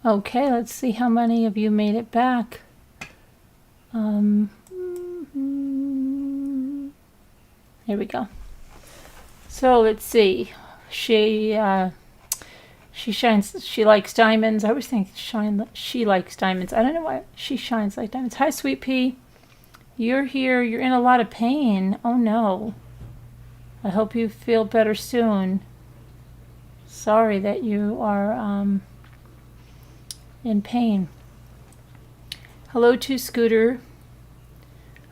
Okay, let's see how many of you made it back. Here we go. So let's see. She shines. She likes diamonds. I always think she likes diamonds. I don't know why she shines like diamonds. Hi, Sweet Pea. You're here. You're in a lot of pain. Oh no. I hope you feel better soon. Sorry that you are in pain. Hello to Scooter.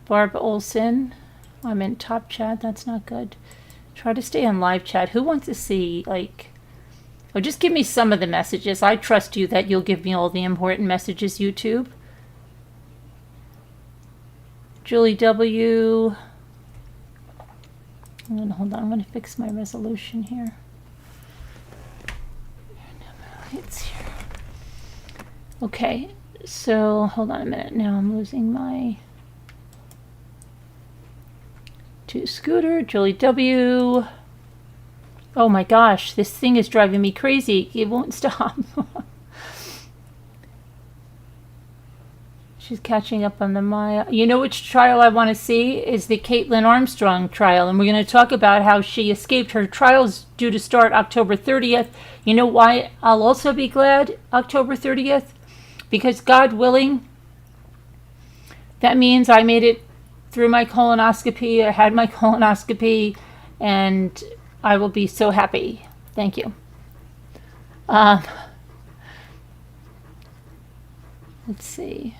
Barb Olson. I'm in top chat. That's not good. Try to stay on live chat. Who wants to see, like... Oh, just give me some of the messages. I trust you that you'll give me all the important messages, YouTube. Julie W. Hold on. I'm going to fix my resolution here. It's here. Okay. So, hold on a minute. Now I'm losing my... To Scooter, Julie W. Oh my gosh, this thing is driving me crazy. It won't stop. She's catching up on the Maya. You know which trial I want to see is the Kaitlin Armstrong trial. And we're going to talk about how she escaped. Her trial's due to start October 30th. You know why I'll also be glad October 30th? Because God willing, that means I made it through my colonoscopy. I had my colonoscopy, and I will be so happy. Thank you. Let's see.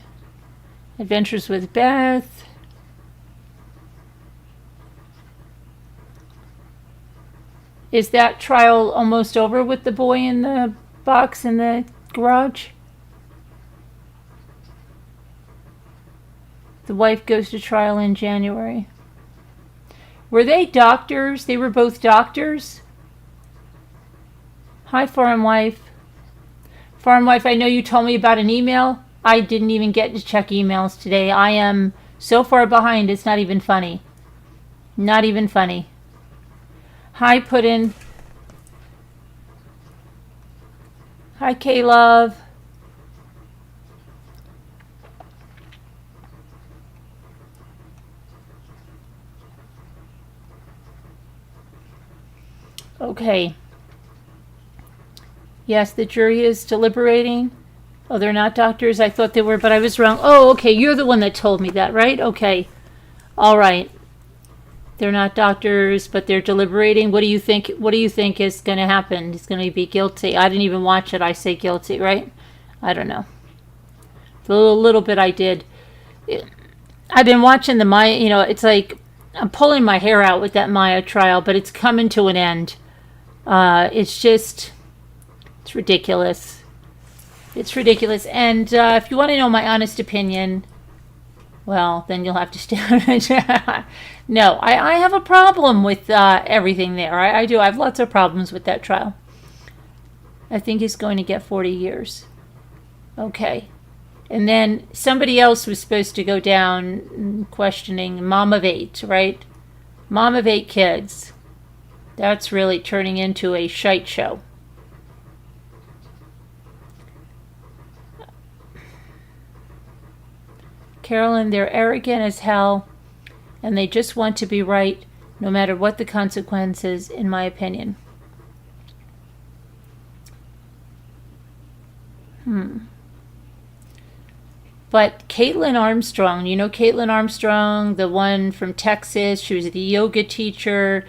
Adventures with Beth. Is that trial almost over with the boy in the box in the garage? The wife goes to trial in January. Were they doctors? They were both doctors? Hi, Farm Wife. Farm Wife, I know you told me about an email. I didn't even get to check emails today. I am so far behind, it's not even funny. Not even funny. Hi, Puddin'. Hi, K-Love. Okay. Yes, the jury is deliberating. Oh, they're not doctors? I thought they were, but I was wrong. Oh, okay. You're the one that told me that, right? Okay. All right. They're not doctors, but they're deliberating. What do you think? What do you think is going to happen? He's going to be guilty. I didn't even watch it. I say guilty, right? I don't know. The little bit I did. I've been watching the Maya. You know, it's like I'm pulling my hair out with that Maya trial, but it's coming to an end. It's ridiculous. It's ridiculous. And if you want to know my honest opinion, well, then you'll have to stay on it. No, I have a problem with everything there. I do. I have lots of problems with that trial. I think he's going to get 40 years. Okay. And then somebody else was supposed to go down questioning mom of 8, right? Mom of 8 kids. That's really turning into a shite show. Carolyn, they're arrogant as hell, and they just want to be right, no matter what the consequences, in my opinion. But Kaitlin Armstrong, you know Kaitlin Armstrong, the one from Texas, she was the yoga teacher.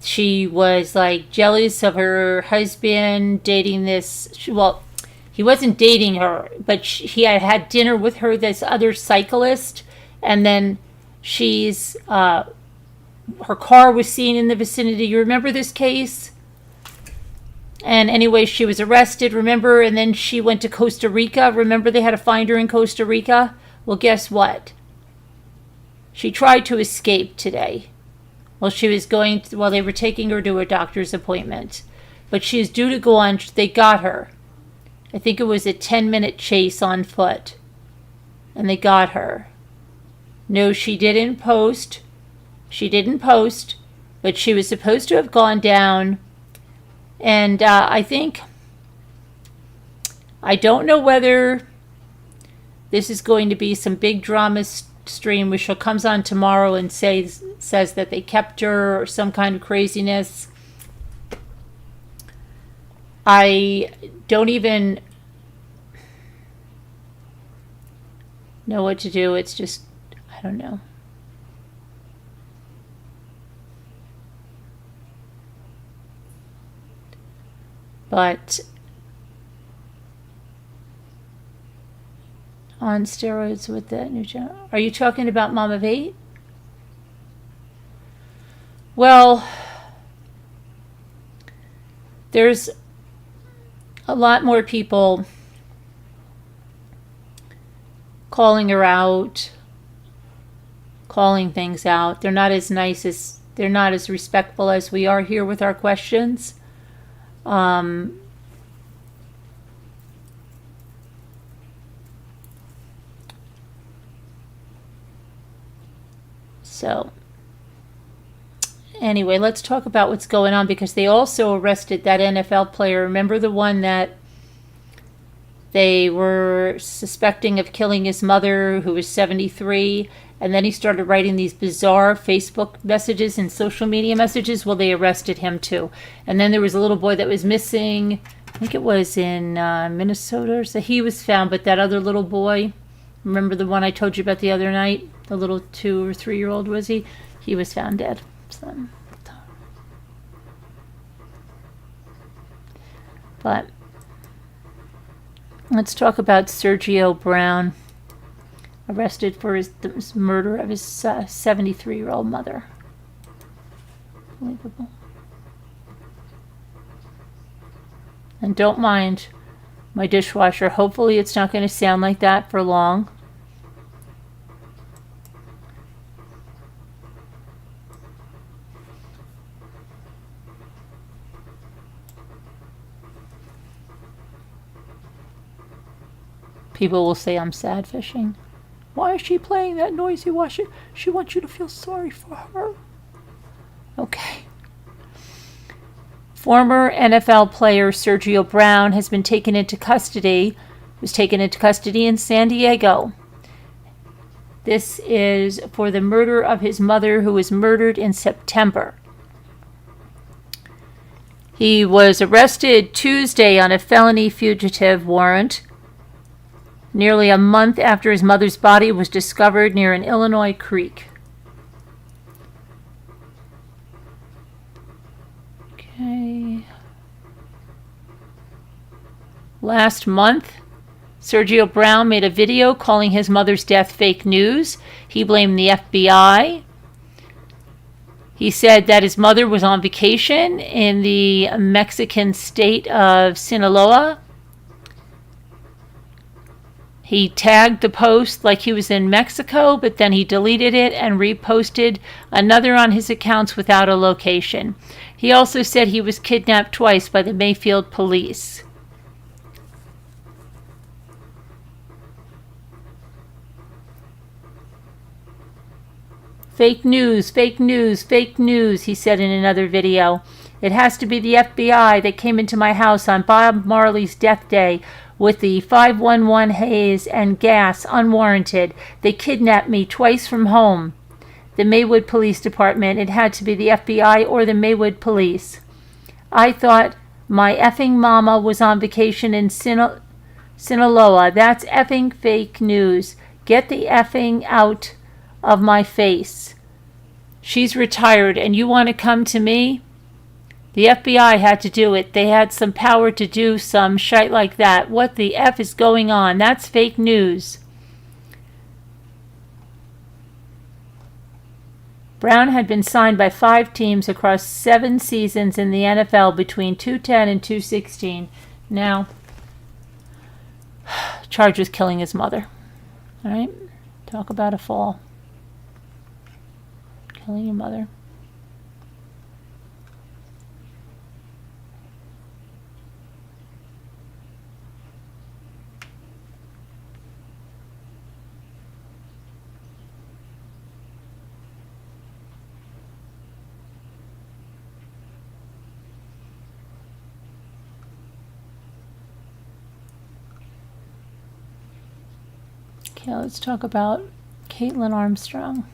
She was like jealous of her husband dating this, well, he wasn't dating her, but he had dinner with her, this other cyclist, and then her car was seen in the vicinity. You remember this case? And anyway, she was arrested, remember? And then she went to Costa Rica. Remember they had to find her in Costa Rica? Well, guess what? She tried to escape today. Well, they were taking her to a doctor's appointment. But she is due to go on, they got her. I think it was a 10-minute chase on foot. And they got her. No, she didn't post. But she was supposed to have gone down. And I think I don't know whether this is going to be some big drama stream where she comes on tomorrow and says that they kept her or some kind of craziness. I don't even know what to do. It's just, I don't know. But on steroids with that new job. Are you talking about Mom of 8? Well, there's a lot more people calling her out, calling things out. They're not as nice as, they're not as respectful as we are here with our questions. So, anyway, let's talk about what's going on, because they also arrested that NFL player. Remember the one that they were suspecting of killing his mother, who was 73, and then he started writing these bizarre Facebook messages and social media messages? Well, they arrested him too. And then there was a little boy that was missing. I think it was in Minnesota. So he was found, but that other little boy, remember the one I told you about the other night? The little 2 or 3 year old, was he? He was found dead. So, but let's talk about Sergio Brown, arrested for his murder of his 73-year-old mother. Unbelievable. And don't mind my dishwasher. Hopefully it's not going to sound like that for long. People will say I'm sad fishing. Why is she playing that noisy wash? She wants you to feel sorry for her. Okay. Former NFL player Sergio Brown has been taken into custody. Was taken into custody in San Diego. This is for the murder of his mother, who was murdered in September. He was arrested Tuesday on a felony fugitive warrant, nearly a month after his mother's body was discovered near an Illinois creek. Okay. Last month, Sergio Brown made a video calling his mother's death fake news. He blamed the FBI. He said that his mother was on vacation in the Mexican state of Sinaloa. He tagged the post like he was in Mexico, but then he deleted it and reposted another on his accounts without a location. He also said he was kidnapped twice by the Mayfield police. Fake news, fake news, fake news, he said in another video. It has to be the FBI that came into my house on Bob Marley's death day with the 511 haze and gas unwarranted. They kidnapped me twice from home. The Maywood Police Department. It had to be the FBI or the Maywood Police. I thought my effing mama was on vacation in Sinaloa. That's effing fake news. Get the effing out of my face. She's retired and you want to come to me? The FBI had to do it. They had some power to do some shite like that. What the F is going on? That's fake news. Brown had been signed by 5 teams across 7 seasons in the NFL between 2010 and 2016. Now, charged with killing his mother. All right? Talk about a fall. Killing your mother. Okay, let's talk about Kaitlin Armstrong.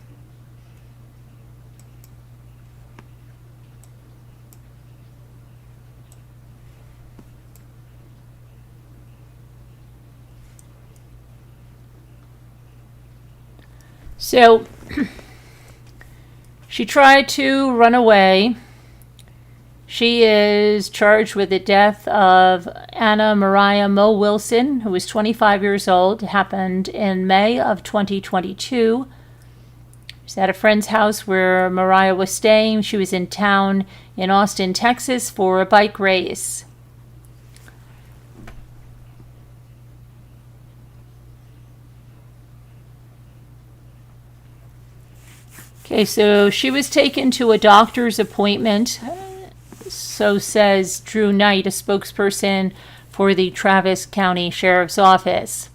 So, she tried to run away. She is charged with the death of Anna Mariah Mo Wilson, who was 25 years old. It happened in May of 2022. She's at a friend's house where Mariah was staying. She was in town in Austin, Texas for a bike race. Okay, so she was taken to a doctor's appointment, so says Drew Knight, a spokesperson for the Travis County Sheriff's Office.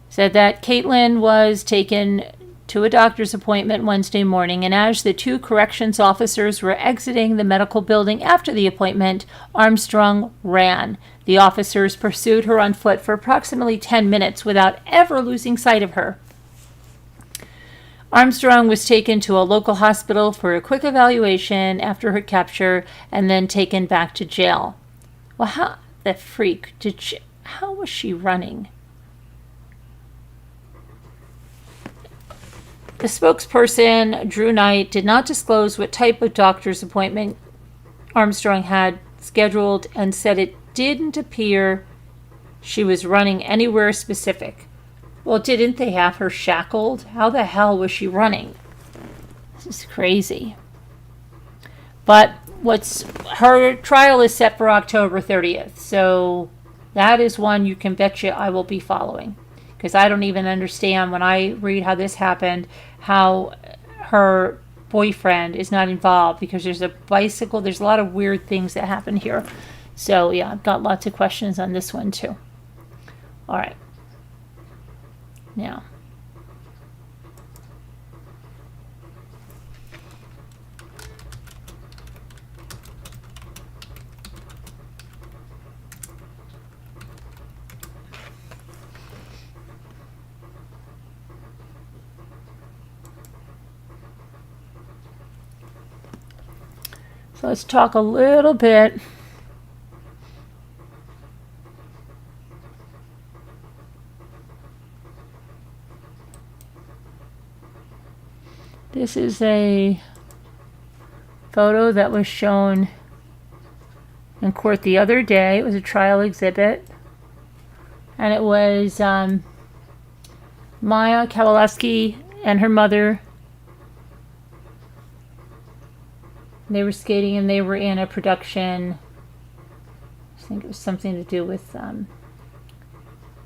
Said that Kaitlin was taken to a doctor's appointment Wednesday morning, and as the two corrections officers were exiting the medical building after the appointment, Armstrong ran. The officers pursued her on foot for approximately 10 minutes without ever losing sight of her. Armstrong was taken to a local hospital for a quick evaluation after her capture and then taken back to jail. Well, how the freak how was she running? The spokesperson, Drew Knight, did not disclose what type of doctor's appointment Armstrong had scheduled and said it didn't appear she was running anywhere specific. Well, didn't they have her shackled? How the hell was she running? This is crazy. But her trial is set for October 30th. So that is one you can bet you I will be following. Because I don't even understand when I read how this happened, how her boyfriend is not involved. Because there's a bicycle. There's a lot of weird things that happen here. So yeah, I've got lots of questions on this one too. All right. Now, so let's talk a little bit . This is a photo that was shown in court the other day. It was a trial exhibit. And it was Maya Kowalski and her mother. They were skating and they were in a production. I think it was something to do with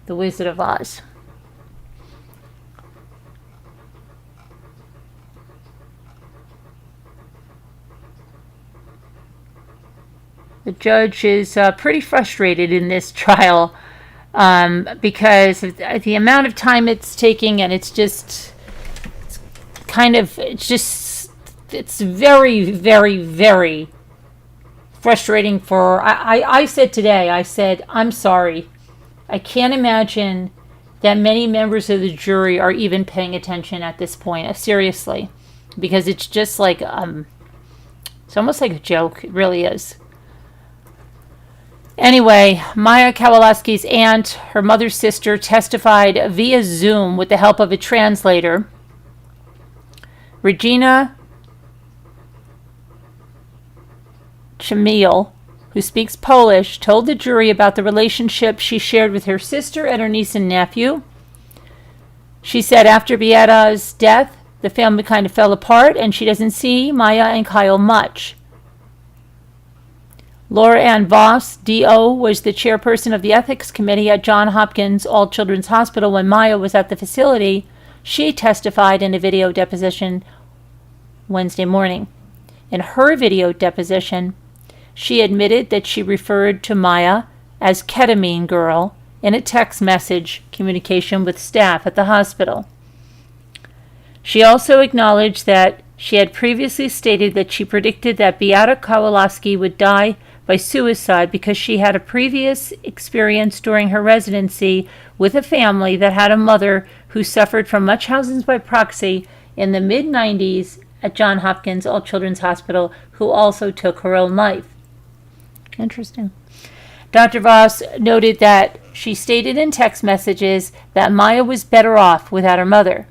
The Wizard of Oz. The judge is pretty frustrated in this trial because of the amount of time it's taking, and it's very, very, very frustrating for, I said today, I'm sorry. I can't imagine that many members of the jury are even paying attention at this point, seriously, because it's just like, it's almost like a joke. It really is. Anyway, Maya Kowalski's aunt, her mother's sister, testified via Zoom with the help of a translator. Regina Chmiel, who speaks Polish, told the jury about the relationship she shared with her sister and her niece and nephew. She said after Beata's death, the family kind of fell apart, and she doesn't see Maya and Kyle much. Laura Ann Voss, D.O., was the chairperson of the ethics committee at Johns Hopkins All Children's Hospital when Maya was at the facility. She testified in a video deposition Wednesday morning. In her video deposition, she admitted that she referred to Maya as Ketamine Girl in a text message communication with staff at the hospital. She also acknowledged that she had previously stated that she predicted that Beata Kowalski would die by suicide because she had a previous experience during her residency with a family that had a mother who suffered from Munchausen's by proxy in the mid-90s at Johns Hopkins All Children's Hospital, who also took her own life. Interesting. Dr. Voss noted that she stated in text messages that Maya was better off without her mother.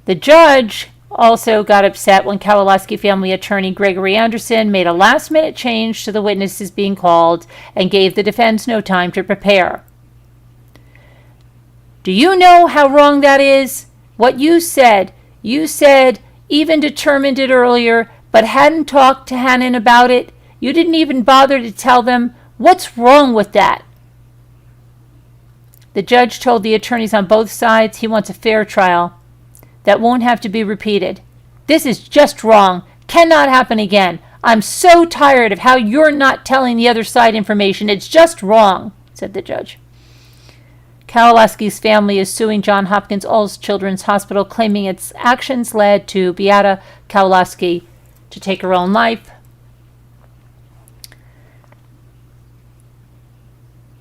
The judge also got upset when Kowalski family attorney Gregory Anderson made a last-minute change to the witnesses being called and gave the defense no time to prepare. Do you know how wrong that is? What you said even determined it earlier, but hadn't talked to Hannon about it. You didn't even bother to tell them. What's wrong with that? The judge told the attorneys on both sides he wants a fair trial that won't have to be repeated. This is just wrong. Cannot happen again. I'm so tired of how you're not telling the other side information. It's just wrong, said the judge. Kowalski's family is suing Johns Hopkins All Children's Hospital, claiming its actions led to Beata Kowalski to take her own life.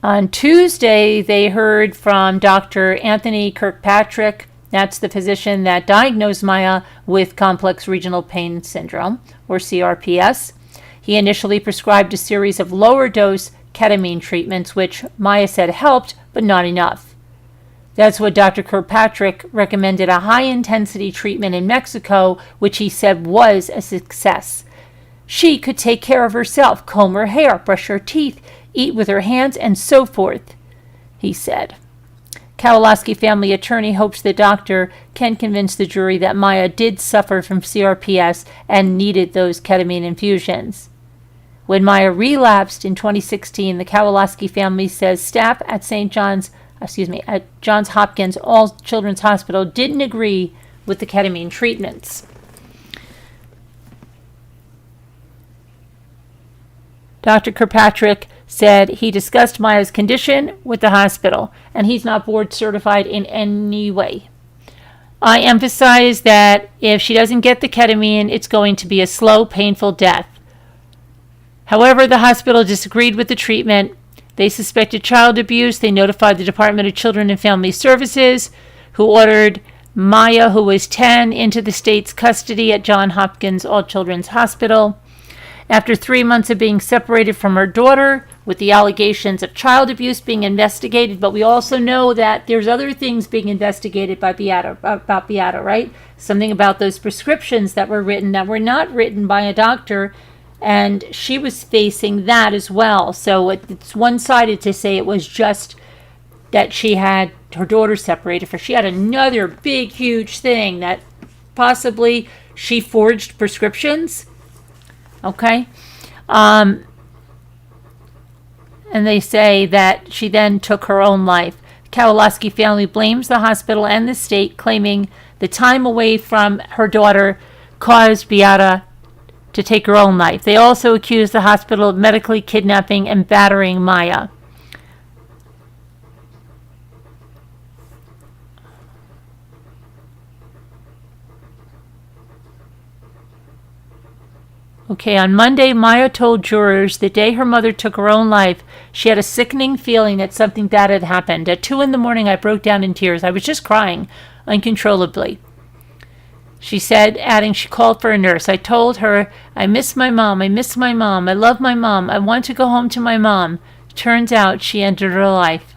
On Tuesday, they heard from Dr. Anthony Kirkpatrick. That's the physician that diagnosed Maya with complex regional pain syndrome, or CRPS. He initially prescribed a series of lower-dose ketamine treatments, which Maya said helped, but not enough. That's what Dr. Kirkpatrick recommended, a high-intensity treatment in Mexico, which he said was a success. She could take care of herself, comb her hair, brush her teeth, eat with her hands, and so forth, he said. Kowalski family attorney hopes the doctor can convince the jury that Maya did suffer from CRPS and needed those ketamine infusions. When Maya relapsed in 2016, the Kowalski family says staff at Johns Hopkins All Children's Hospital didn't agree with the ketamine treatments. Dr. Kirkpatrick said he discussed Maya's condition with the hospital, and he's not board certified in any way. I emphasize that if she doesn't get the ketamine, it's going to be a slow, painful death. However, the hospital disagreed with the treatment. They suspected child abuse. They notified the Department of Children and Family Services, who ordered Maya, who was 10, into the state's custody at Johns Hopkins All Children's Hospital. After 3 months of being separated from her daughter, with the allegations of child abuse being investigated, but we also know that there's other things being investigated by about Beata, right? Something about those prescriptions that were not written by a doctor, and she was facing that as well. So it's one-sided to say it was just that she had her daughter separated from her. She had another big, huge thing that possibly she forged prescriptions. Okay? And they say that she then took her own life. The Kowalski family blames the hospital and the state, claiming the time away from her daughter caused Beata to take her own life. They also accuse the hospital of medically kidnapping and battering Maya. Okay, on Monday, Maya told jurors the day her mother took her own life, she had a sickening feeling that something bad had happened. At 2 a.m, I broke down in tears. I was just crying uncontrollably. She said, adding she called for a nurse. I told her, I miss my mom. I miss my mom. I love my mom. I want to go home to my mom. Turns out she ended her life.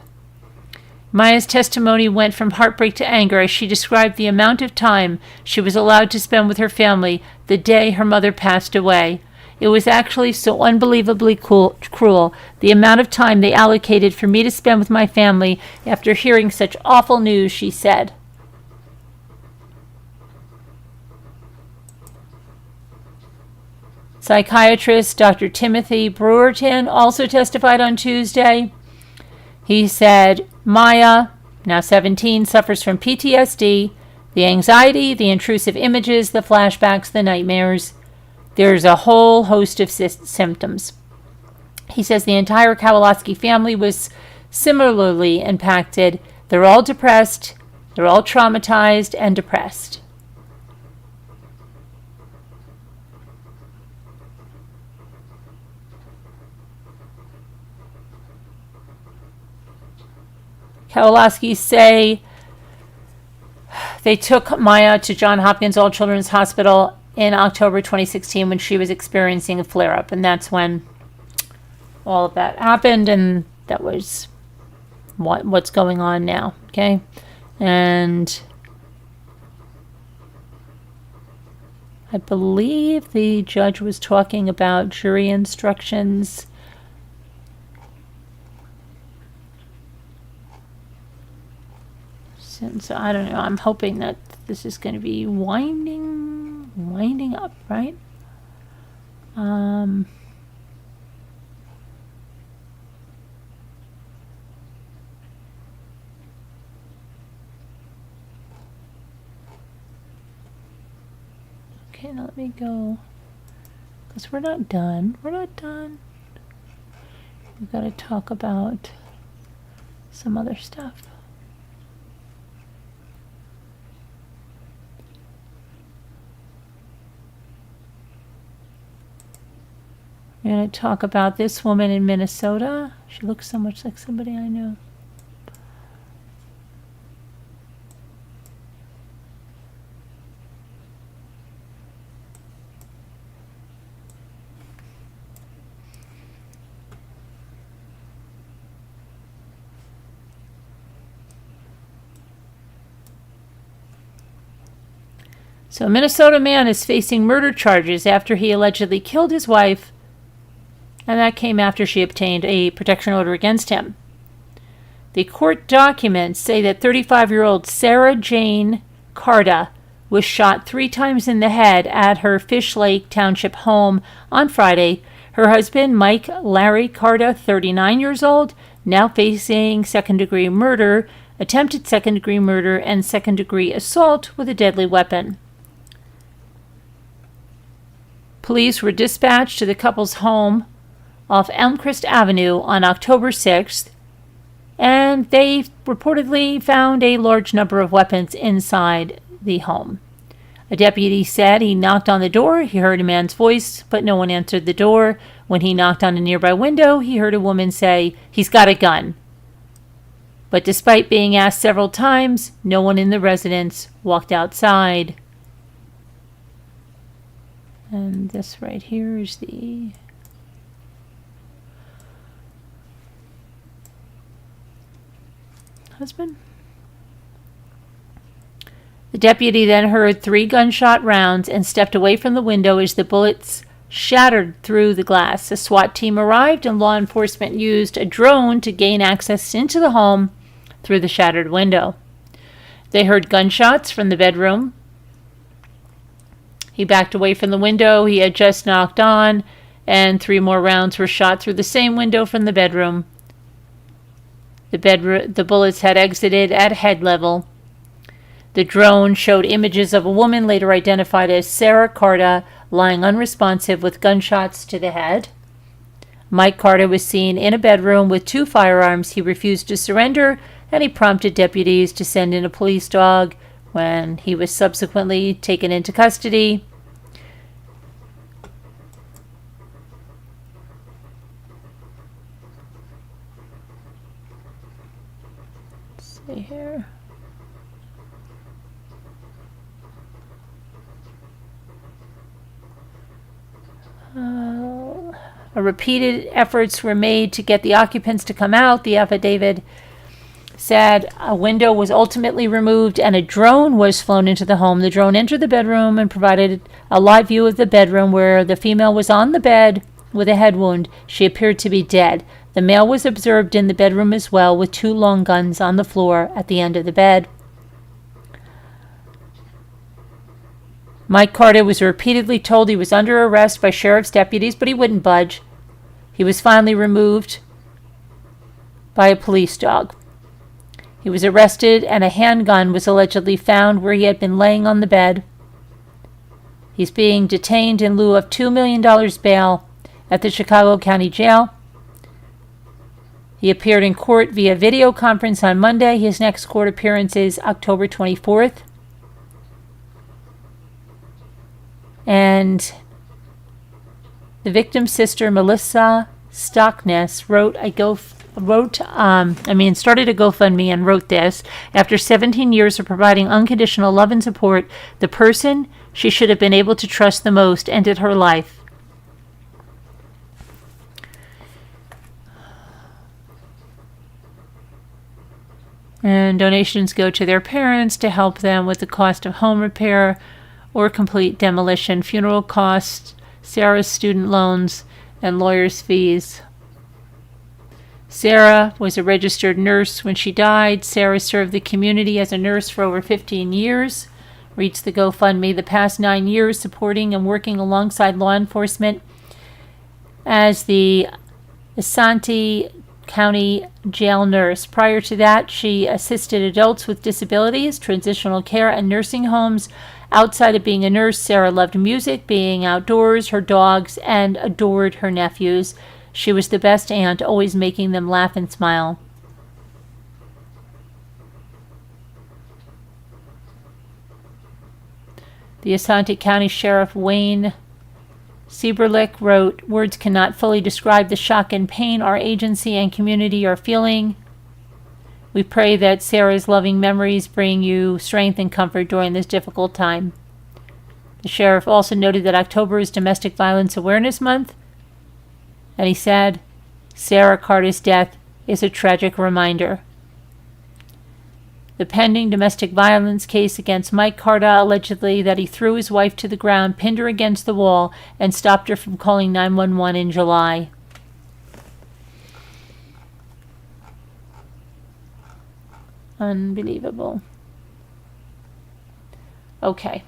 Maya's testimony went from heartbreak to anger as she described the amount of time she was allowed to spend with her family the day her mother passed away. It was actually so unbelievably cruel, the amount of time they allocated for me to spend with my family after hearing such awful news, she said. Psychiatrist Dr. Timothy Brewerton also testified on Tuesday. He said, Maya, now 17, suffers from PTSD, the anxiety, the intrusive images, the flashbacks, the nightmares. There's a whole host of symptoms. He says the entire Kowalski family was similarly impacted. They're all depressed, they're all traumatized and depressed. Kowalski say They took Maya to Johns Hopkins All Children's Hospital in October 2016 when she was experiencing a flare-up, and that's when all of that happened, and that was what's going on now, okay? And I believe the judge was talking about jury instructions. Since I don't know, I'm hoping that this is going to be winding up, right? Okay, now let me go, because we're not done. We're not done. We've got to talk about some other stuff. We're going to talk about this woman in Minnesota. She looks so much like somebody I know. So a Minnesota man is facing murder charges after he allegedly killed his wife, and that came after she obtained a protection order against him. The court documents say that 35-year-old Sarah Jane Carta was shot 3 times in the head at her Fish Lake Township home on Friday. Her husband, Mike Larry Carta, 39 years old, now facing second-degree murder, attempted second-degree murder, and second-degree assault with a deadly weapon. Police were dispatched to the couple's home off Elmcrest Avenue on October 6th, and they reportedly found a large number of weapons inside the home. A deputy said he knocked on the door. He heard a man's voice, but no one answered the door. When he knocked on a nearby window, he heard a woman say, "He's got a gun." But despite being asked several times, no one in the residence walked outside. And this right here is the husband. The deputy then heard 3 gunshot rounds and stepped away from the window as the bullets shattered through the glass. A SWAT team arrived and law enforcement used a drone to gain access into the home through the shattered window. They heard gunshots from the bedroom. He backed away from the window he had just knocked on, and 3 more rounds were shot through the same window from the bedroom. The bullets had exited at head level. The drone showed images of a woman later identified as Sarah Carta lying unresponsive with gunshots to the head. Mike Carta was seen in a bedroom with 2 firearms. He refused to surrender, and he prompted deputies to send in a police dog when he was subsequently taken into custody. Let's see here. Repeated efforts were made to get the occupants to come out. The affidavit said a window was ultimately removed and a drone was flown into the home. The drone entered the bedroom and provided a live view of the bedroom where the female was on the bed with a head wound. She appeared to be dead. The male was observed in the bedroom as well with 2 long guns on the floor at the end of the bed. Mike Carta was repeatedly told he was under arrest by sheriff's deputies, but he wouldn't budge. He was finally removed by a police dog. He was arrested, and a handgun was allegedly found where he had been laying on the bed. He's being detained in lieu of $2 million bail at the Chicago County Jail. He appeared in court via video conference on Monday. His next court appearance is October 24th. And the victim's sister, Melissa Stockness, wrote a started a GoFundMe and wrote this. After 17 years of providing unconditional love and support, the person she should have been able to trust the most ended her life. And donations go to their parents to help them with the cost of home repair or complete demolition, funeral costs, Sarah's student loans, and lawyers' fees. Sarah was a registered nurse when she died. Sarah served the community as a nurse for over 15 years. Reached the GoFundMe the past 9 years, supporting and working alongside law enforcement as the Asante County jail nurse. Prior to that, she assisted adults with disabilities, transitional care, and nursing homes. Outside of being a nurse, Sarah loved music, being outdoors, her dogs, and adored her nephews. She was the best aunt, always making them laugh and smile. The Asante County Sheriff Wayne Sieberlich wrote, "Words cannot fully describe the shock and pain our agency and community are feeling. We pray that Sarah's loving memories bring you strength and comfort during this difficult time." The sheriff also noted that October is Domestic Violence Awareness Month, and he said, "Sarah Carter's death is a tragic reminder." The pending domestic violence case against Mike Carter, allegedly that he threw his wife to the ground, pinned her against the wall, and stopped her from calling 911 in July. Unbelievable. Okay.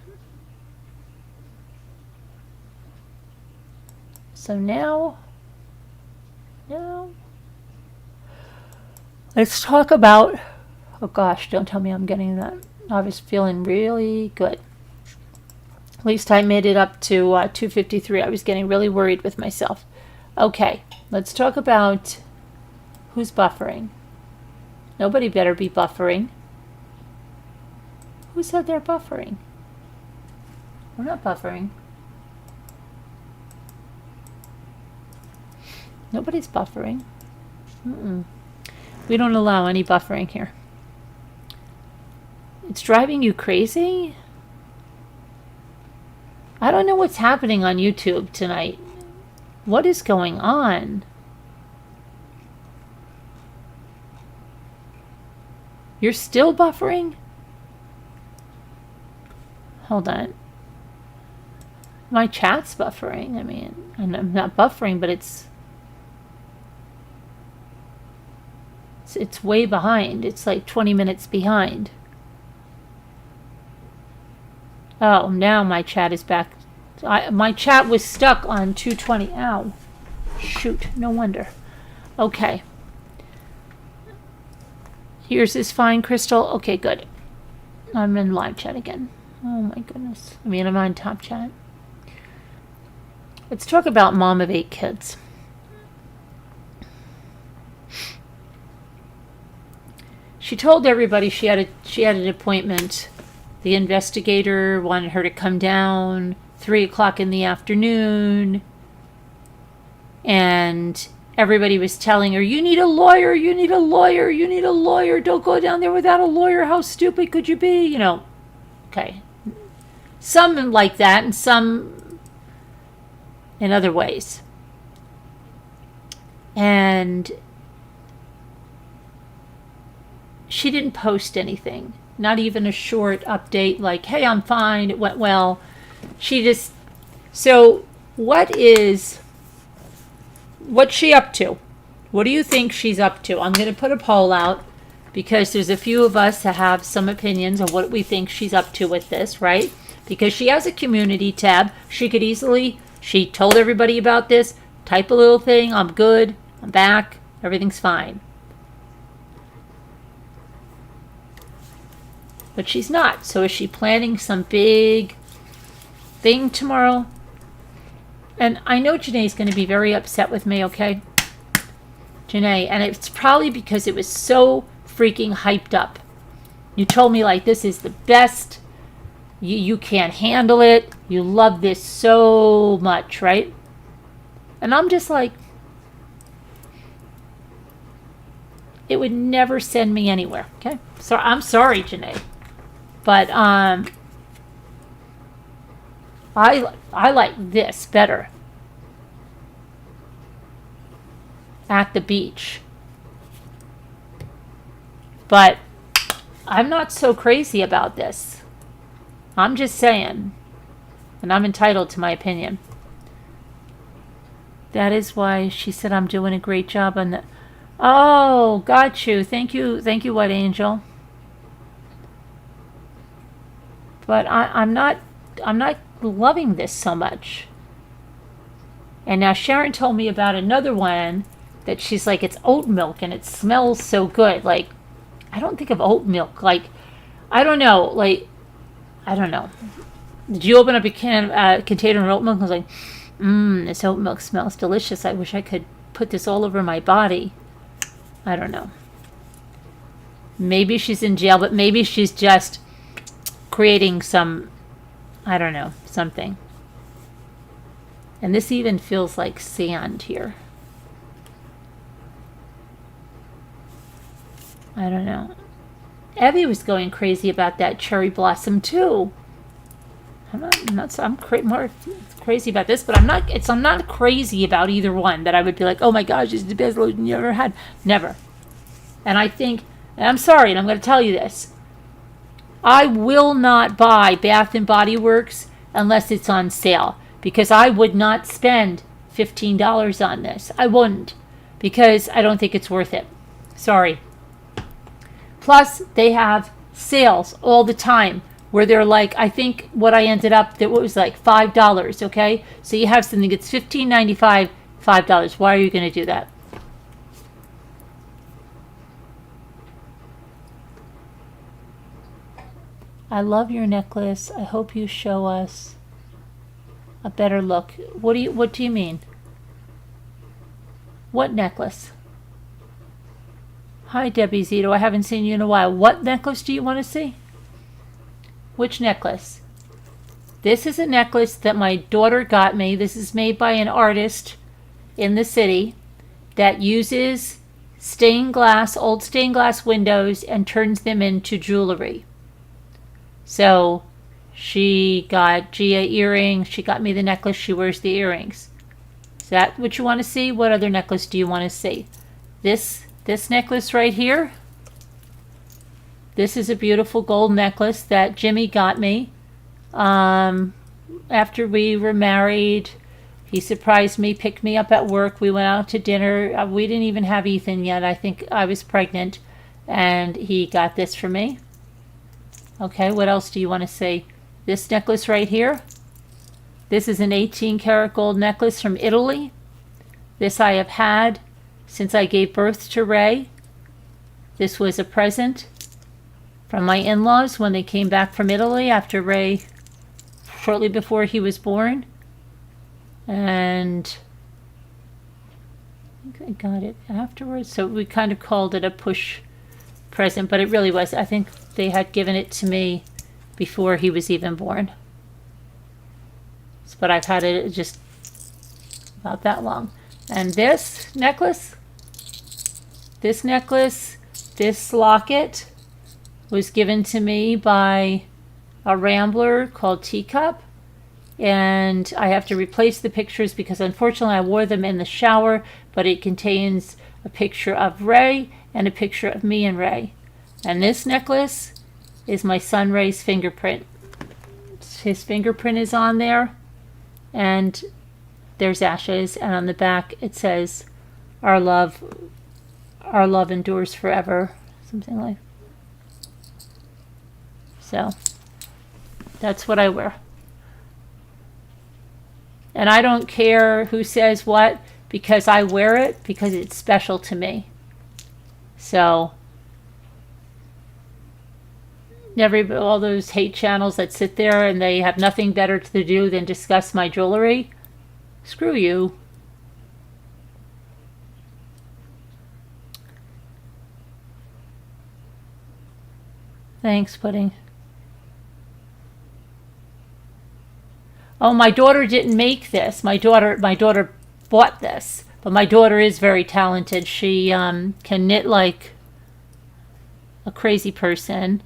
So now, let's talk about, oh gosh, don't tell me I'm getting that. I was feeling really good. At least I made it up to 2:53. I was getting really worried with myself. Okay, let's talk about who's buffering. Nobody better be buffering. Who said they're buffering? We're not buffering. Nobody's buffering. We don't allow any buffering here. It's driving you crazy? I don't know what's happening on YouTube tonight. What is going on? You're still buffering? Hold on. My chat's buffering. I mean, I'm not buffering, but it's way behind. It's like 20 minutes behind. Oh, now my chat is back. My chat was stuck on 220. Ow. Shoot, no wonder. Okay. Yours is fine, Crystal? Okay, good. I'm in live chat again. Oh my goodness. I mean, I'm on top chat. Let's talk about mom of 8 kids. She told everybody she had an appointment. The investigator wanted her to come down 3 o'clock in the afternoon. And everybody was telling her, you need a lawyer, you need a lawyer, you need a lawyer. Don't go down there without a lawyer. How stupid could you be? You know, okay. Some like that and some in other ways. And she didn't post anything. Not even a short update like, hey, I'm fine, it went well. She just, so what's she up to? What do you think she's up to? I'm going to put a poll out because there's a few of us that have some opinions of what we think she's up to with this, right? Because she has a community tab. She could easily, she told everybody about this, type a little thing, I'm good, I'm back, everything's fine. But she's not. So is she planning some big thing tomorrow? And I know Janae's going to be very upset with me, okay? Janae, and it's probably because it was so freaking hyped up. You told me, like, this is the best. You can't handle it. You love this so much, right? And I'm just like, it would never send me anywhere. Okay, so I'm sorry, Janae, but I like this better. At the beach. But I'm not so crazy about this. I'm just saying. And I'm entitled to my opinion. That is why she said I'm doing a great job on the... Oh, got you. Thank you, White Angel. But I'm not loving this so much. And now Sharon told me about another one that she's like, it's oat milk and it smells so good. Like, I don't think of oat milk. Like, I don't know. Like, I don't know. Did you open up a container of oat milk and was like, this oat milk smells delicious. I wish I could put this all over my body. I don't know. Maybe she's in jail, but maybe she's just creating some, I don't know, something. And this even feels like sand here. I don't know. Evie was going crazy about that cherry blossom too. I'm more crazy about this, but I'm not crazy about either one that I would be like, oh my gosh, it's the best lotion you ever had. Never. And I think, and I'm sorry, and I'm going to tell you this, I will not buy Bath and Body Works unless it's on sale, because I would not spend $15 on this. I wouldn't, because I don't think it's worth it. Sorry. Plus, they have sales all the time where they're like, I think what I ended up, that was like $5, okay? So you have something that's $15.95, $5. Why are you going to do that? I love your necklace. I hope you show us a better look. What do you mean? What necklace? Hi, Debbie Zito. I haven't seen you in a while. What necklace do you want to see? Which necklace? This is a necklace that my daughter got me. This is made by an artist in the city that uses old stained glass windows and turns them into jewelry. So she got Gia earrings. She got me the necklace. She wears the earrings. Is that what you want to see? What other necklace do you want to see? This necklace right here. This is a beautiful gold necklace that Jimmy got me. After we were married, he surprised me, picked me up at work. We went out to dinner. We didn't even have Ethan yet. I think I was pregnant. And he got this for me. Okay, what else do you want to see? This necklace right here. This is an 18 karat gold necklace from Italy. This I have had since I gave birth to Ray. This was a present from my in-laws when they came back from Italy after Ray, shortly before he was born. And I think I got it afterwards. So we kind of called it a push present, but it really was. I think they had given it to me before he was even born. But I've had it just about that long. And this necklace, this locket was given to me by a Rambler called Teacup. And I have to replace the pictures because unfortunately I wore them in the shower, but it contains a picture of Ray and a picture of me and Ray. And this necklace is my son Ray's fingerprint. His fingerprint is on there. And there's Ashes, and on the back it says, our love endures forever, something like. So that's what I wear. And I don't care who says what, because I wear it because it's special to me. So all those hate channels that sit there and they have nothing better to do than discuss my jewelry, screw you. Thanks, Pudding. Oh, my daughter didn't make this. My daughter bought this, but my daughter is very talented. She can knit like a crazy person.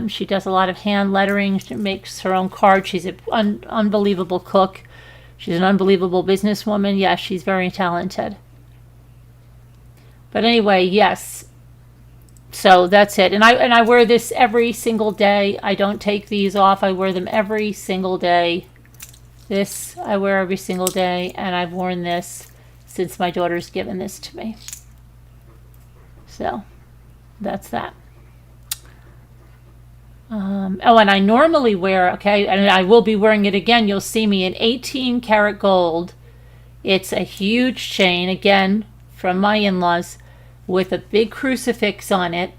She does a lot of hand lettering. She makes her own cards. She's an unbelievable cook. She's an unbelievable businesswoman. Yes, she's very talented. But anyway, yes. So that's it. And I wear this every single day. I don't take these off. I wear them every single day. This I wear every single day, and I've worn this since my daughter's given this to me. So that's that. Oh, and I normally wear, okay, and I will be wearing it again. You'll see me in 18 karat gold. It's a huge chain, again, from my in-laws, with a big crucifix on it,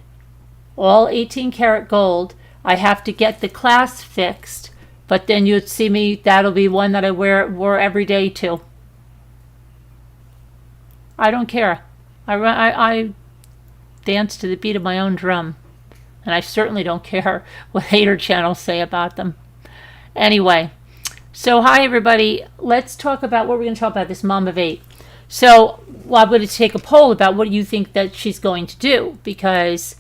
all 18 karat gold. I have to get the clasp fixed, but then you'll see me, that'll be one that I wore every day too. I don't care. I dance to the beat of my own drum. And I certainly don't care what hater channels say about them. Anyway, so hi everybody. Let's talk about what we're going to talk about, this mom of 8. So I'm going to take a poll about what you think that she's going to do, because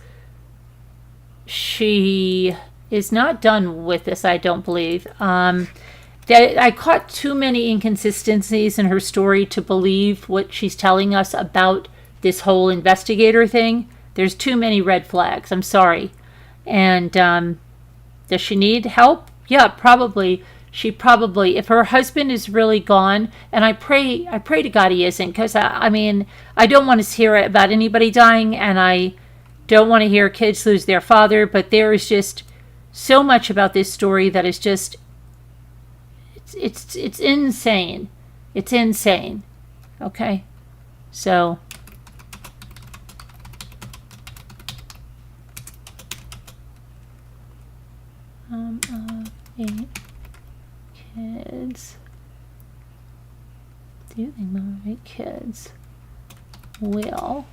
she is not done with this, I don't believe. I caught too many inconsistencies in her story to believe what she's telling us about this whole investigator thing. There's too many red flags. I'm sorry. And does she need help? Yeah, probably. She probably, if her husband is really gone, and I pray to God he isn't, because I mean, I don't want to hear about anybody dying, and I don't want to hear kids lose their father, but there is just so much about this story that is just, it's insane. It's insane. Okay? So 8 kids. Do you think Mom of 8 kids will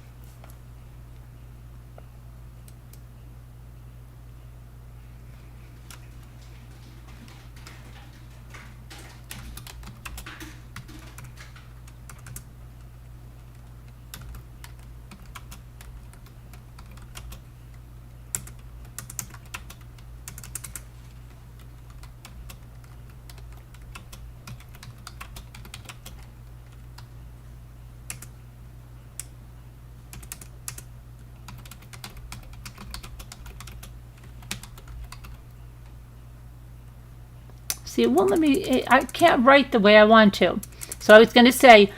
see, it won't let me, I can't write the way I want to. So I was going to say,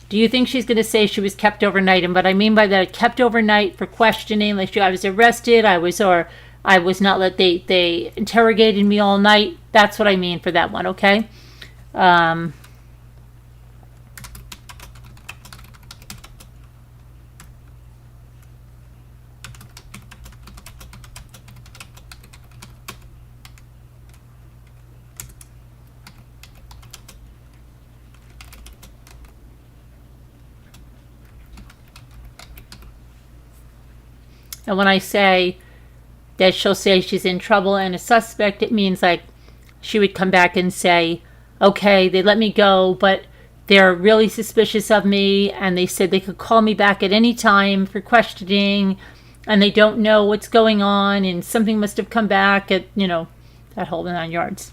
do you think she's going to say she was kept overnight? And what I mean by that, kept overnight for questioning, like I was arrested, I was not let, they interrogated me all night. That's what I mean for that one, okay? And when I say that she'll say she's in trouble and a suspect, it means like she would come back and say, okay, they let me go, but they're really suspicious of me, and they said they could call me back at any time for questioning, and they don't know what's going on, and something must have come back at, that whole 9 yards.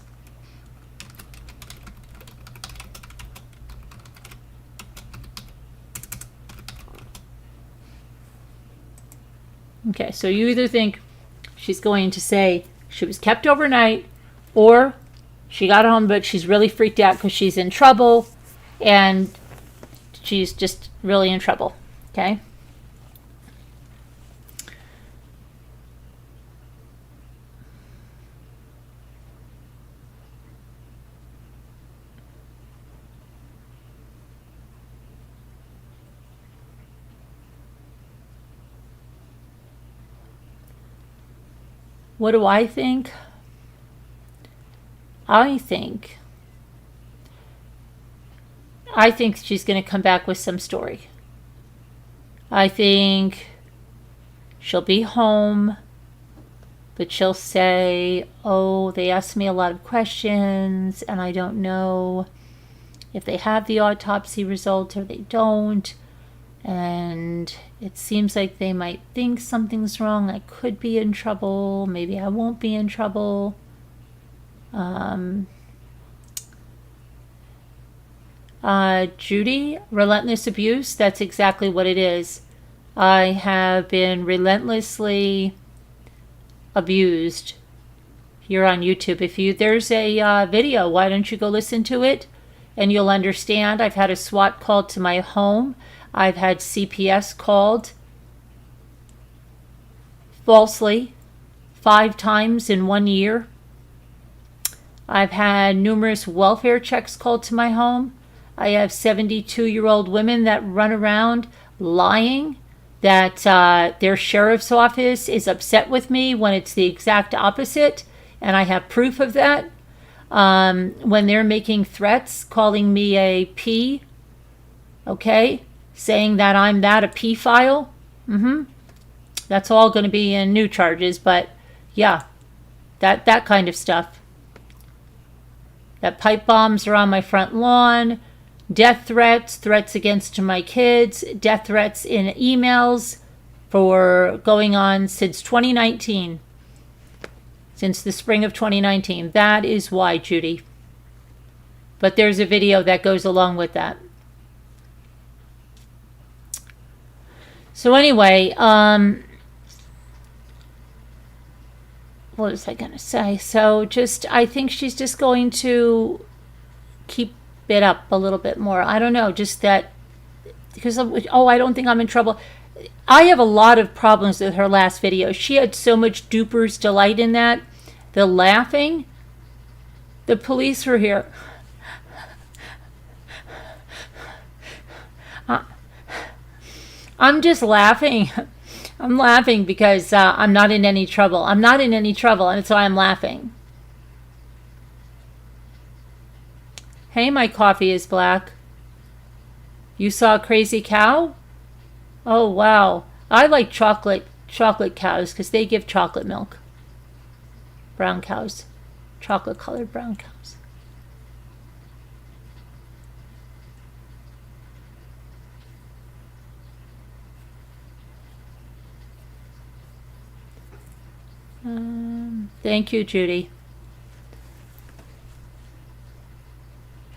Okay, so you either think she's going to say she was kept overnight, or she got home but she's really freaked out because she's in trouble, and she's just really in trouble, okay? What do I think? I think she's going to come back with some story. I think she'll be home, but she'll say, oh, they asked me a lot of questions, and I don't know if they have the autopsy result or they don't. and it seems like they might think something's wrong. I could be in trouble. Maybe I won't be in trouble. Judy, relentless abuse. That's exactly what it is. I have been relentlessly abused here on YouTube. There's a video, why don't you go listen to it and you'll understand. I've had a SWAT called to my home. I've had CPS called falsely 5 times in 1 year. I've had numerous welfare checks called to my home. I have 72-year-old women that run around lying that their sheriff's office is upset with me when it's the exact opposite, and I have proof of that. When they're making threats, calling me a P, okay, saying that I'm a P file. That's all going to be in new charges, but yeah, that kind of stuff. That pipe bombs are on my front lawn, death threats, threats against my kids, death threats in emails for going on since 2019. Since the spring of 2019. That is why, Judy. But there's a video that goes along with that. So anyway, what was I going to say? So I think she's just going to keep it up a little bit more. I don't know, just that, because, I don't think I'm in trouble. I have a lot of problems with her last video. She had so much duper's delight in that. The laughing. The police were here. I'm just laughing. I'm laughing because I'm not in any trouble. I'm not in any trouble, and so I'm laughing. Hey, my coffee is black. You saw a crazy cow? Oh, wow. I like chocolate cows because they give chocolate milk. Brown cows. Chocolate-colored brown cows. Thank you, Judy.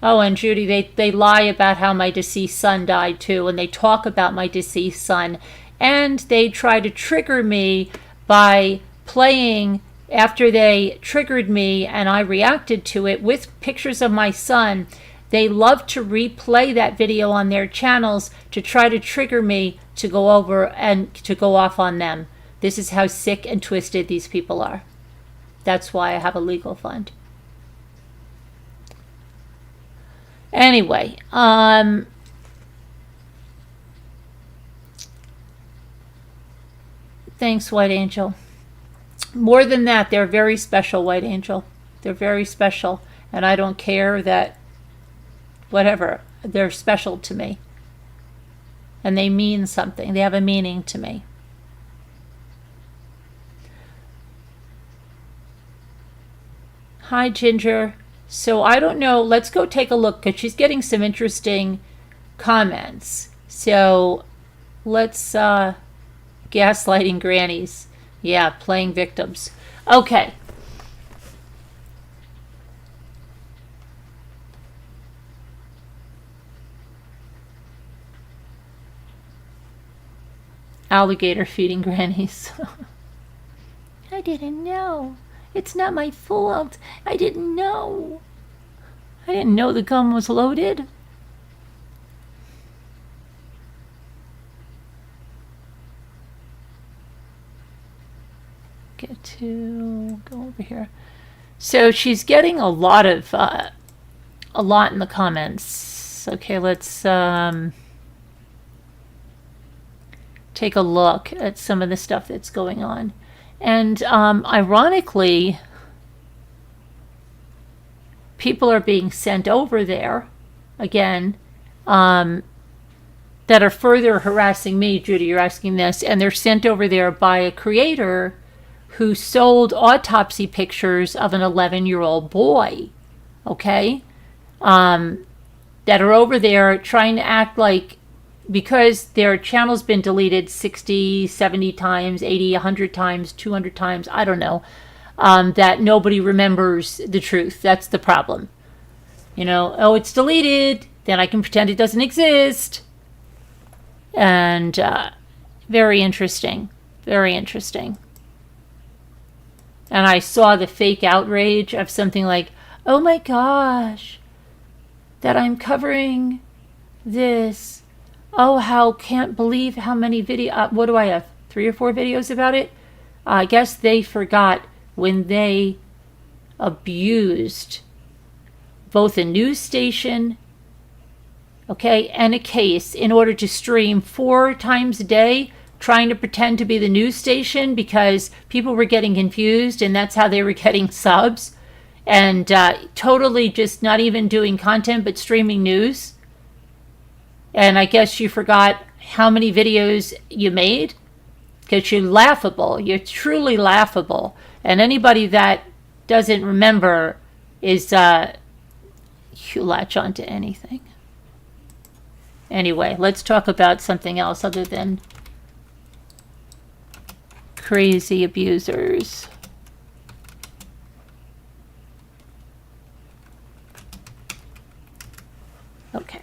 Oh, and Judy, they lie about how my deceased son died too, and they talk about my deceased son, and they try to trigger me by playing, after they triggered me and I reacted to it with pictures of my son. They love to replay that video on their channels to try to trigger me to go over and to go off on them. This is how sick and twisted these people are. That's why I have a legal fund. Anyway, thanks, White Angel. More than that, they're very special, White Angel. They're very special, and I don't care that, whatever, they're special to me. And they mean something. They have a meaning to me. Hi, Ginger. So I don't know. Let's go take a look because she's getting some interesting comments. So let's gaslighting grannies. Yeah, playing victims. Okay. Alligator feeding grannies. I didn't know. It's not my fault. I didn't know. I didn't know the gun was loaded. Go over here. So she's getting a lot in the comments. Okay, let's take a look at some of the stuff that's going on. And ironically, people are being sent over there, again, that are further harassing me. Judy, you're asking this. And they're sent over there by a creator who sold autopsy pictures of an 11-year-old boy, okay? That are over there trying to act like because their channel's been deleted 60, 70 times, 80, 100 times, 200 times, I don't know, that nobody remembers the truth. That's the problem. You know, oh, it's deleted, then I can pretend it doesn't exist. And very interesting. Very interesting. And I saw the fake outrage of something like, oh my gosh, that I'm covering this. Oh, how can't believe how many what do I have? 3 or 4 videos about it? I guess they forgot when they abused both a news station, okay, and a case in order to stream 4 times a day, trying to pretend to be the news station because people were getting confused and that's how they were getting subs, and totally just not even doing content but streaming news. And I guess you forgot how many videos you made because you're laughable. You're truly laughable. And anybody that doesn't remember is, you latch onto anything. Anyway, let's talk about something else other than crazy abusers. Okay.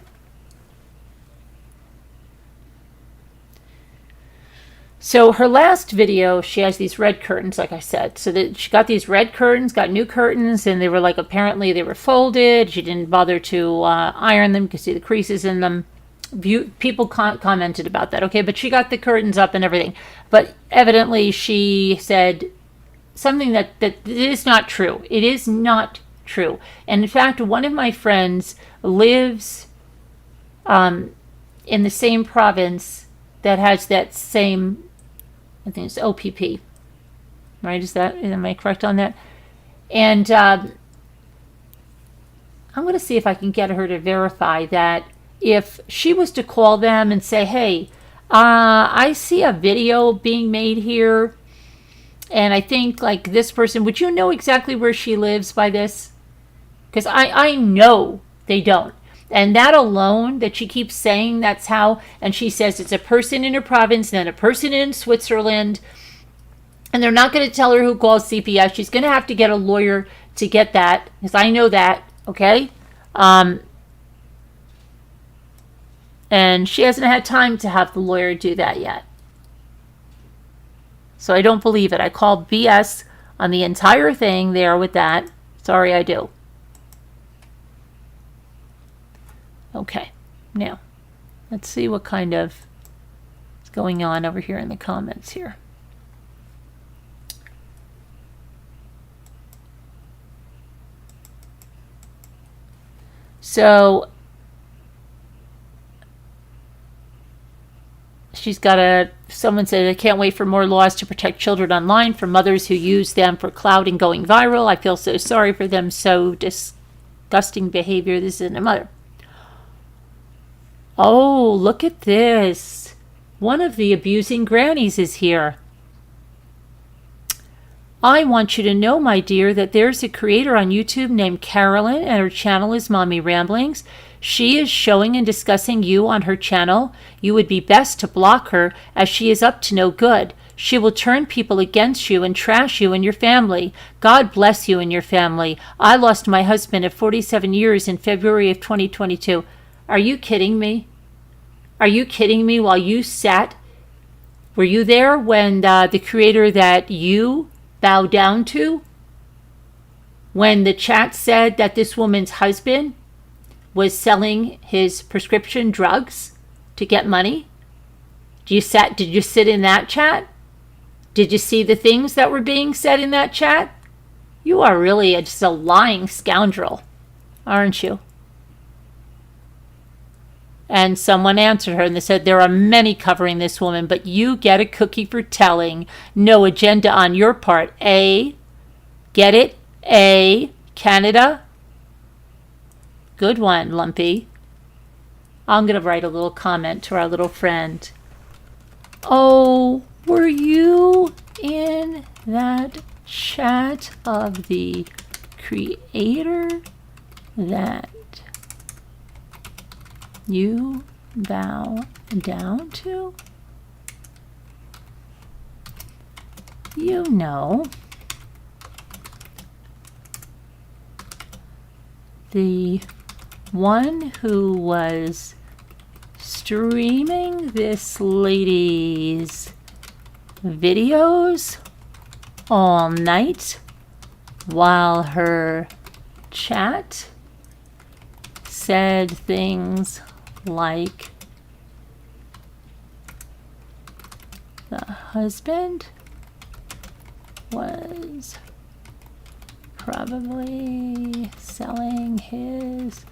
So her last video, she has these red curtains, like I said. So that she got these red curtains, got new curtains, and they were like, apparently they were folded. She didn't bother to iron them. You can see the creases in them. People commented about that, okay? But she got the curtains up and everything. But evidently she said something that is not true. It is not true. And in fact, one of my friends lives in the same province that has that same, I think it's OPP, right? Am I correct on that? And I'm going to see if I can get her to verify that if she was to call them and say, hey, I see a video being made here, and I think like this person, would you know exactly where she lives by this? Because I know they don't. And that alone, that she keeps saying that's how, and she says it's a person in her province and then a person in Switzerland, and they're not going to tell her who calls CPS. She's going to have to get a lawyer to get that, because I know that, okay? And she hasn't had time to have the lawyer do that yet. So I don't believe it. I call BS on the entire thing there with that. Sorry, I do. Okay, now let's see what kind of is going on over here in the comments here. So she's got someone said, I can't wait for more laws to protect children online from mothers who use them for clout and going viral. I feel so sorry for them. So disgusting behavior. This isn't a mother. Oh, look at this. One of the abusing grannies is here. I want you to know, my dear, that there's a creator on YouTube named Carolyn, and her channel is Mommy Ramblings. She is showing and discussing you on her channel. You would be best to block her, as she is up to no good. She will turn people against you and trash you and your family. God bless you and your family. I lost my husband at 47 years in February of 2022. Are you kidding me? Are you kidding me? While you sat, were you there when the creator that you bow down to, when the chat said that this woman's husband was selling his prescription drugs to get money? Did you sit in that chat? Did you see the things that were being said in that chat? You are really just a lying scoundrel, aren't you? And someone answered her and they said, there are many covering this woman, but you get a cookie for telling. No agenda on your part. A. Get it? A. Canada? Good one, Lumpy. I'm going to write a little comment to our little friend. Oh, were you in that chat of the creator that you bow down to? You know, the one who was streaming this lady's videos all night while her chat said things like the husband was probably selling his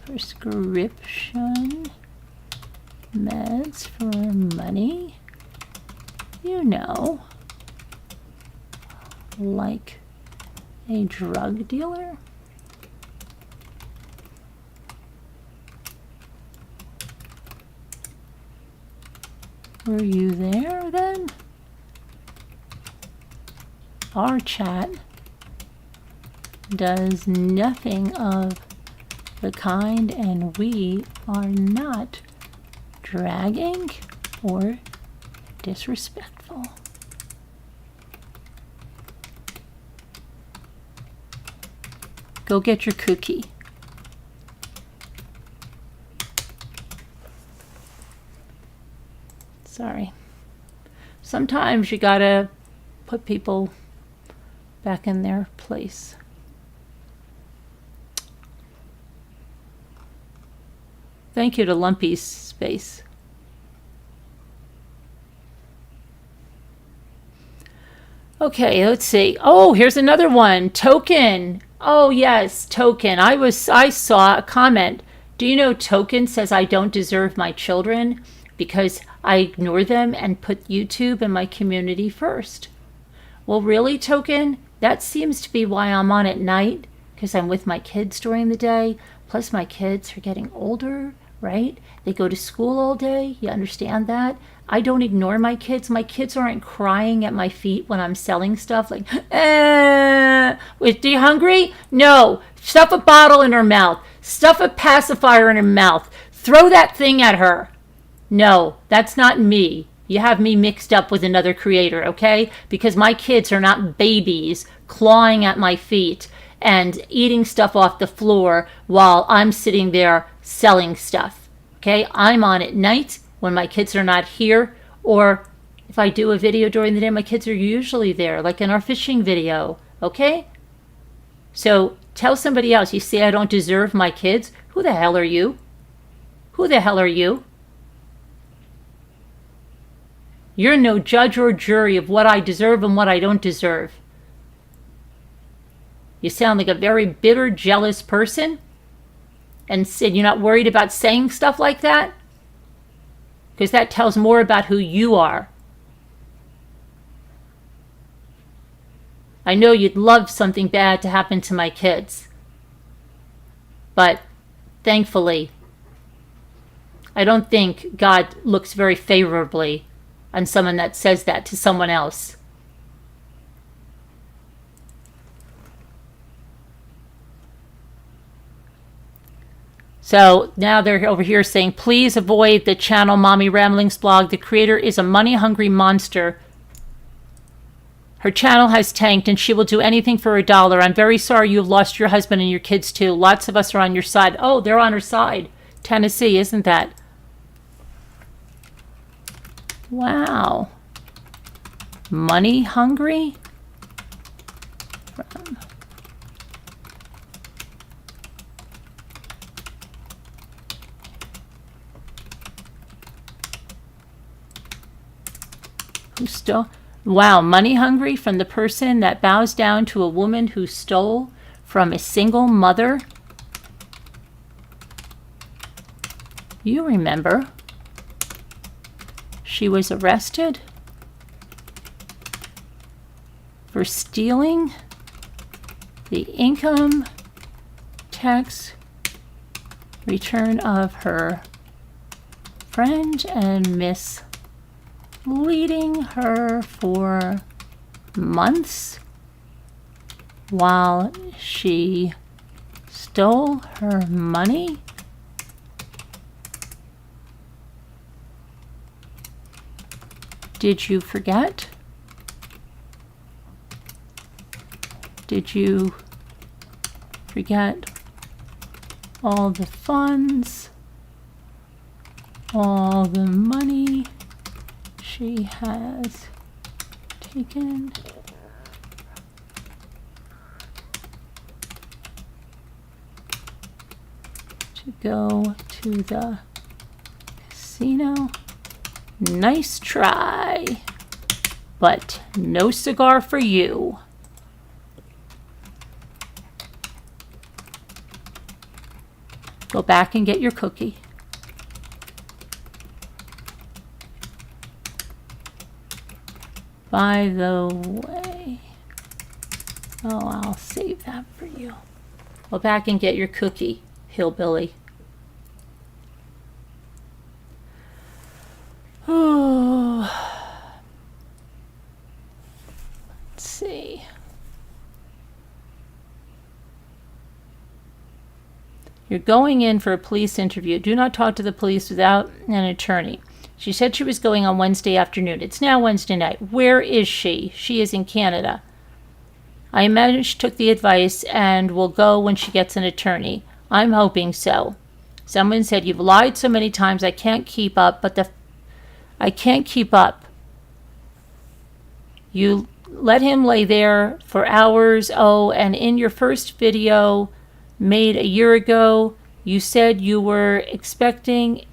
prescription meds for money, you know, like a drug dealer. Were you there then? Our chat does nothing of the kind, and we are not dragging or disrespectful. Go get your cookie. Sorry. Sometimes you gotta put people back in their place. Thank you to Lumpy's Space. Okay, let's see. Oh, here's another one. Token. Oh, yes, Token. I saw a comment. Do you know Token says I don't deserve my children because I ignore them and put YouTube and my community first? Well, really, Token? That seems to be why I'm on at night, because I'm with my kids during the day. Plus, my kids are getting older, right? They go to school all day. You understand that? I don't ignore my kids. My kids aren't crying at my feet when I'm selling stuff like, are you hungry? No. Stuff a bottle in her mouth. Stuff a pacifier in her mouth. Throw that thing at her. No, that's not me. You have me mixed up with another creator, okay? Because my kids are not babies clawing at my feet and eating stuff off the floor while I'm sitting there selling stuff, okay? I'm on at night when my kids are not here, or if I do a video during the day, my kids are usually there, like in our fishing video, okay? So tell somebody else, you say I don't deserve my kids? Who the hell are you? Who the hell are you? You're no judge or jury of what I deserve and what I don't deserve. You sound like a very bitter, jealous person. And said you're not worried about saying stuff like that? Because that tells more about who you are. I know you'd love something bad to happen to my kids. But thankfully, I don't think God looks very favorably on someone that says that to someone else. So now they're over here saying, please avoid the channel Mommy Ramblings blog. The creator is a money-hungry monster. Her channel has tanked and she will do anything for $1. I'm very sorry you've lost your husband and your kids too. Lots of us are on your side. Oh, they're on her side. Tennessee, isn't that? Wow. Money hungry? Who stole? Wow, money hungry from the person that bows down to a woman who stole from a single mother? You remember. She was arrested for stealing the income tax return of her friend and misleading her for months while she stole her money Did you forget? Did you forget all the funds, all the money she has taken to go to the casino? Nice try, but no cigar for you. Go back and get your cookie. By the way, I'll save that for you. Go back and get your cookie, hillbilly. Oh, let's see. You're going in for a police interview. Do not talk to the police without an attorney. She said she was going on Wednesday afternoon. It's now Wednesday night. Where is she? She is in Canada. I imagine she took the advice and will go when she gets an attorney. I'm hoping so. Someone said, you've lied so many times I can't keep up, I can't keep up. You let him lay there for hours. Oh, and in your first video made a year ago, you said you were expecting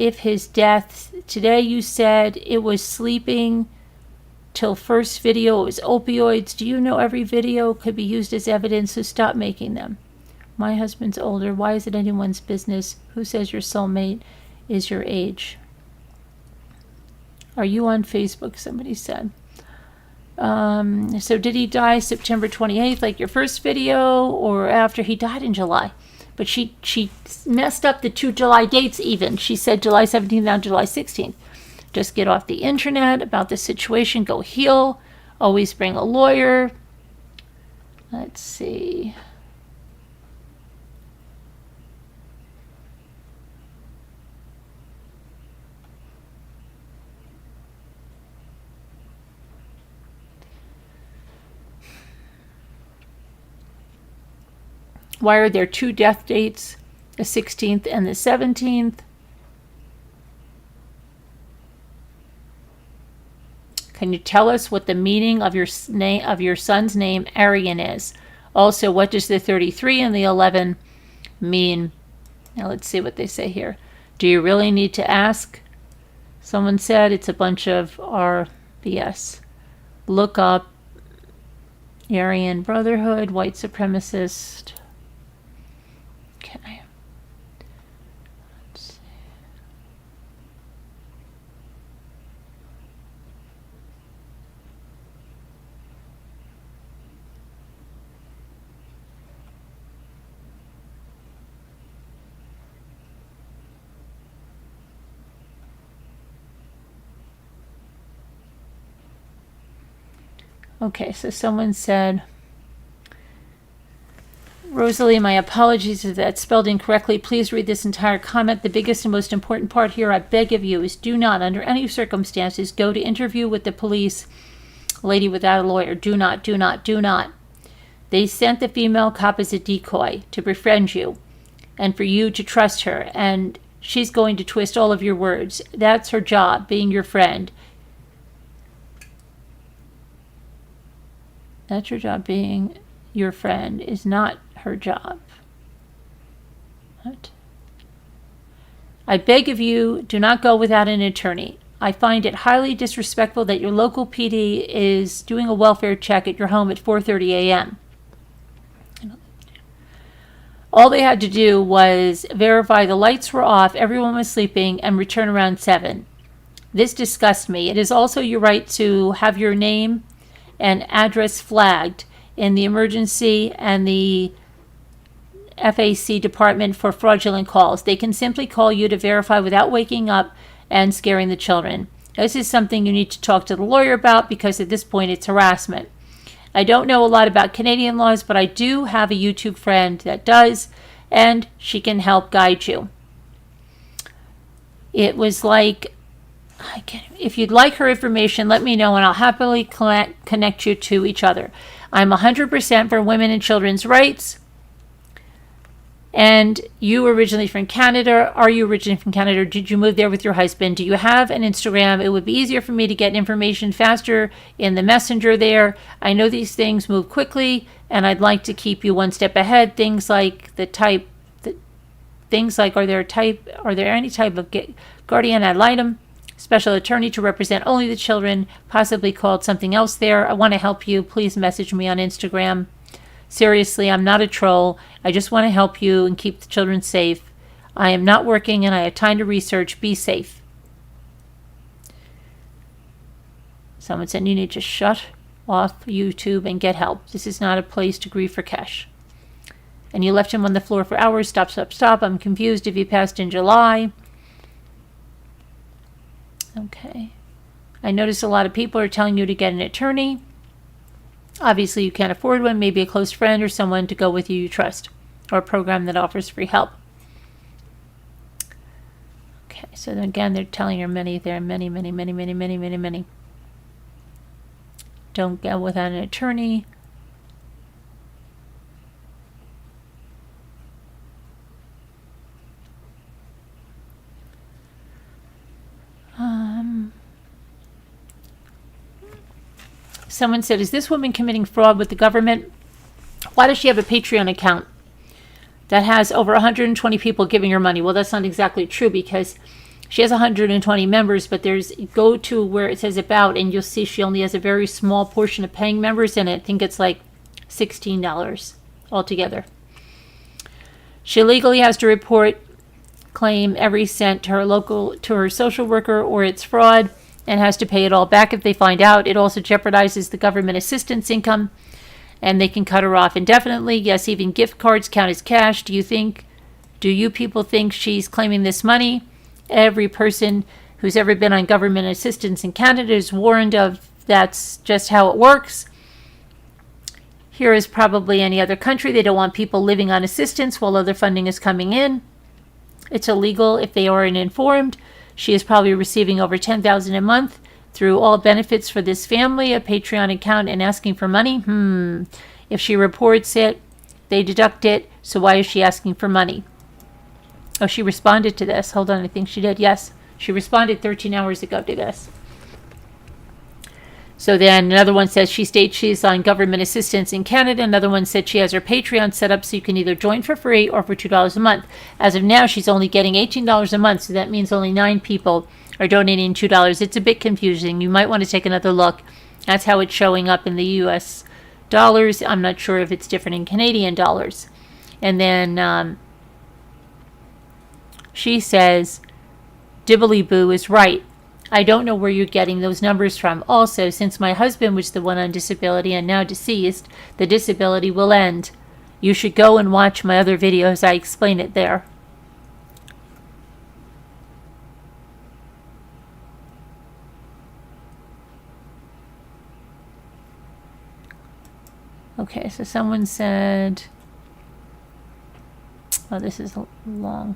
if his death. Today you said it was sleeping till first video. It was opioids. Do you know every video could be used as evidence? So stop making them. My husband's older. Why is it anyone's business? Who says your soulmate is your age? Are you on Facebook? Somebody said. So did he die September 28th, like your first video, or after? He died in July? But she messed up the 2 July dates even. She said July 17th, now July 16th. Just get off the internet about the situation. Go heal. Always bring a lawyer. Let's see. Why are there 2 death dates, the 16th and the 17th? Can you tell us what the meaning of your son's name Arian is? Also, what does the 33 and the 11 mean? Now let's see what they say here. Do you really need to ask? Someone said it's a bunch of RBS. Look up Aryan Brotherhood, white supremacist. Okay. Let's see. Okay, so someone said, Rosalie, my apologies if that's spelled incorrectly. Please read this entire comment. The biggest and most important part here, I beg of you, is do not, under any circumstances, go to interview with the police, lady without a lawyer. Do not, do not, do not. They sent the female cop as a decoy to befriend you and for you to trust her, and she's going to twist all of your words. That's her job, being your friend. That's your job, being your friend is not her job. What? I beg of you, do not go without an attorney. I find it highly disrespectful that your local PD is doing a welfare check at your home at 4:30 a.m. All they had to do was verify the lights were off, everyone was sleeping, and return around 7. This disgusts me. It is also your right to have your name and address flagged in the emergency and the FAC department for fraudulent calls. They can simply call you to verify without waking up and scaring the children. This is something you need to talk to the lawyer about because at this point it's harassment. I don't know a lot about Canadian laws, but I do have a YouTube friend that does, and she can help guide you. It was like If you'd like her information, let me know and I'll happily connect you to each other. I'm 100% for women and children's rights. And you originally from Canada. Are you originally from Canada? Or did you move there with your husband? Do you have an Instagram? It would be easier for me to get information faster in the messenger there. I know these things move quickly and I'd like to keep you one step ahead. Things like are there any type of guardian ad litem, special attorney to represent only the children, possibly called something else there? I want to help you. Please message me on Instagram. Seriously, I'm not a troll. I just want to help you and keep the children safe. I am not working and I have time to research. Be safe. Someone said you need to shut off YouTube and get help. This is not a place to grieve for cash. And you left him on the floor for hours. Stop, stop, stop. I'm confused if he passed in July. Okay. I notice a lot of people are telling you to get an attorney. Obviously, you can't afford one. Maybe a close friend or someone to go with you trust. Or a program that offers free help. Okay, so then again, they're telling you there are many. Don't go without an attorney. Someone said, is this woman committing fraud with the government? Why does she have a Patreon account that has over 120 people giving her money? Well, that's not exactly true because she has 120 members, but go to where it says about and you'll see she only has a very small portion of paying members and I think it's like $16 altogether. She legally has to claim every cent to her social worker or it's fraud and has to pay it all back if they find out. It also jeopardizes the government assistance income and they can cut her off indefinitely. Yes, even gift cards count as cash. Do you people think she's claiming this money? Every person who's ever been on government assistance in Canada is warned of that's just how it works. Here is probably any other country. They don't want people living on assistance while other funding is coming in. It's illegal if they aren't informed. She is probably receiving over $10,000 a month through all benefits for this family, a Patreon account, and asking for money. If she reports it, they deduct it. So why is she asking for money? Oh, she responded to this. Hold on, I think she did. Yes, she responded 13 hours ago to this. So then another one says she states she's on government assistance in Canada. Another one said she has her Patreon set up so you can either join for free or for $2 a month. As of now, she's only getting $18 a month, so that means only 9 people are donating $2. It's a bit confusing. You might want to take another look. That's how it's showing up in the U.S. dollars. I'm not sure if it's different in Canadian dollars. And then she says, Dibbly Boo is right. I don't know where you're getting those numbers from. Also, since my husband was the one on disability and now deceased, the disability will end. You should go and watch my other videos. I explain it there. Okay, so someone said, oh, this is long.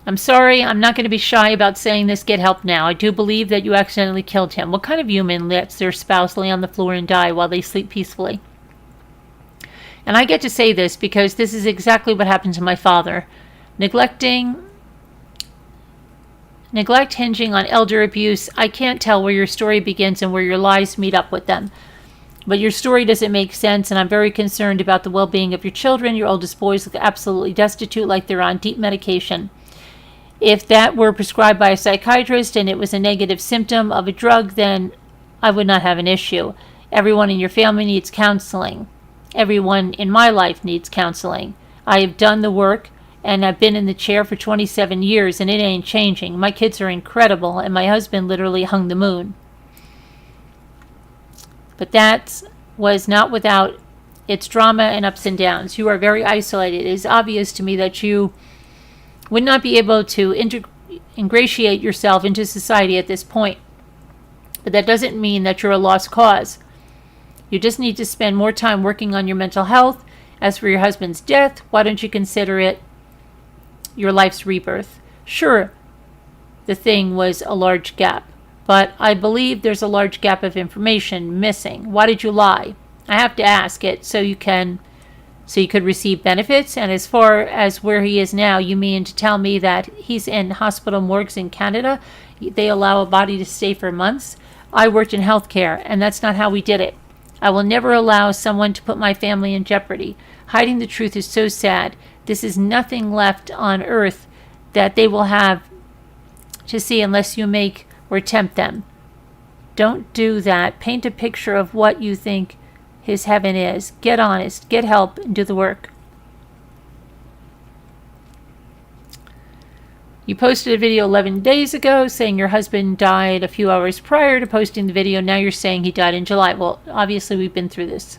I'm sorry, I'm not going to be shy about saying this. Get help now. I do believe that you accidentally killed him. What kind of human lets their spouse lay on the floor and die while they sleep peacefully? And I get to say this because this is exactly what happened to my father. Neglect hinging on elder abuse. I can't tell where your story begins and where your lies meet up with them. But your story doesn't make sense, and I'm very concerned about the well-being of your children. Your oldest boys look absolutely destitute, like they're on deep medication. If that were prescribed by a psychiatrist and it was a negative symptom of a drug, then I would not have an issue. Everyone in your family needs counseling. Everyone in my life needs counseling. I have done the work, and I've been in the chair for 27 years, and it ain't changing. My kids are incredible, and my husband literally hung the moon. But that was not without its drama and ups and downs. You are very isolated. It is obvious to me that you would not be able to ingratiate yourself into society at this point. But that doesn't mean that you're a lost cause. You just need to spend more time working on your mental health. As for your husband's death, why don't you consider it your life's rebirth? Sure, the thing was a large gap. But I believe there's a large gap of information missing. Why did you lie? I have to ask it so you could receive benefits. And as far as where he is now, you mean to tell me that he's in hospital morgues in Canada? They allow a body to stay for months? I worked in healthcare, and that's not how we did it. I will never allow someone to put my family in jeopardy. Hiding the truth is so sad. This is nothing left on earth that they will have to see unless you make or tempt them. Don't do that. Paint a picture of what you think his heaven is. Get honest, get help, and do the work. You posted a video 11 days ago saying your husband died a few hours prior to posting the video. Now you're saying he died in July. Well, obviously we've been through this.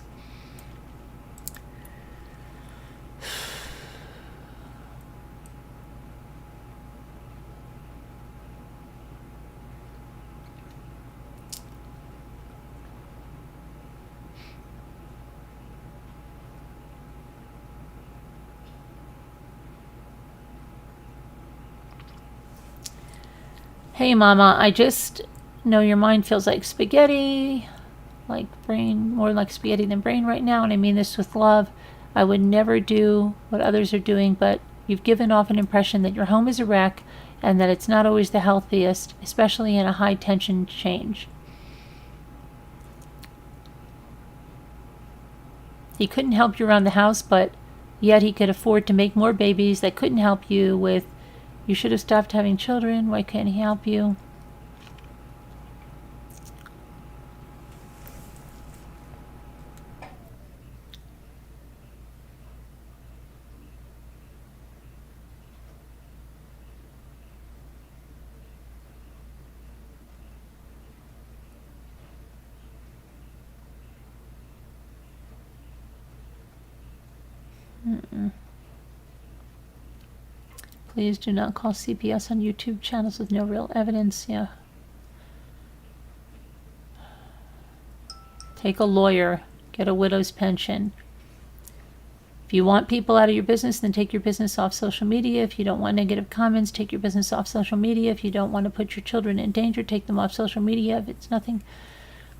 Hey, Mama, I just know your mind feels like spaghetti, like brain, more like spaghetti than brain right now, and I mean this with love. I would never do what others are doing, but you've given off an impression that your home is a wreck and that it's not always the healthiest, especially in a high-tension change. He couldn't help you around the house, but yet he could afford to make more babies that couldn't help you with. You should have stopped having children. Why can't he help you? Please do not call CPS on YouTube channels with no real evidence. Yeah. Take a lawyer. Get a widow's pension. If you want people out of your business, then take your business off social media. If you don't want negative comments, take your business off social media. If you don't want to put your children in danger, take them off social media. If it's nothing,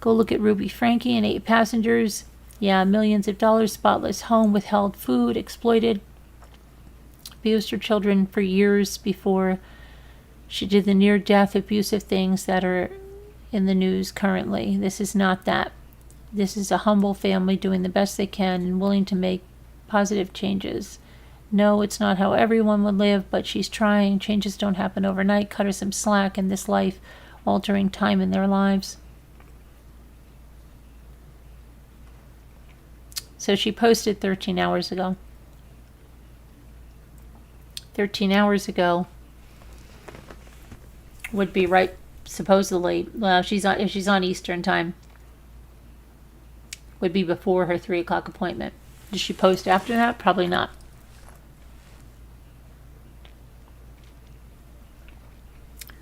go look at Ruby Frankie and 8 passengers. Yeah, millions of dollars, spotless home, withheld food, exploited. Abused her children for years before she did the near-death abusive things that are in the news currently. This is not that. This is a humble family doing the best they can and willing to make positive changes. No, it's not how everyone would live, but she's trying. Changes don't happen overnight. Cut her some slack in this life-altering time in their lives. So she posted 13 hours ago. 13 hours ago would be right, supposedly, well, if she's on Eastern time, would be before her 3 o'clock appointment. Did she post after that? Probably not.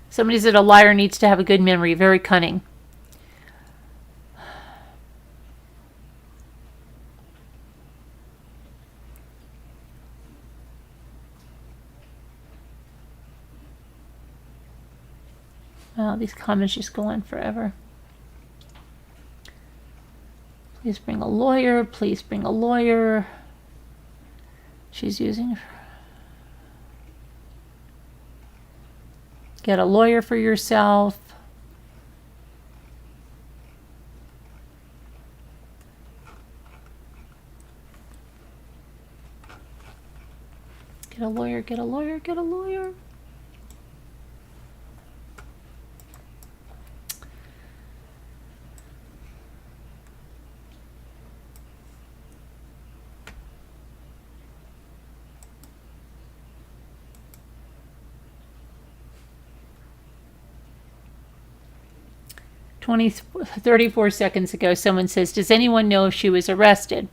Somebody said a liar needs to have a good memory. Very cunning. Wow, these comments just go on forever. Please bring a lawyer. Please bring a lawyer. She's using. Get a lawyer for yourself. Get a lawyer, get a lawyer, get a lawyer. Twenty 34 seconds ago, someone says, does anyone know if she was arrested?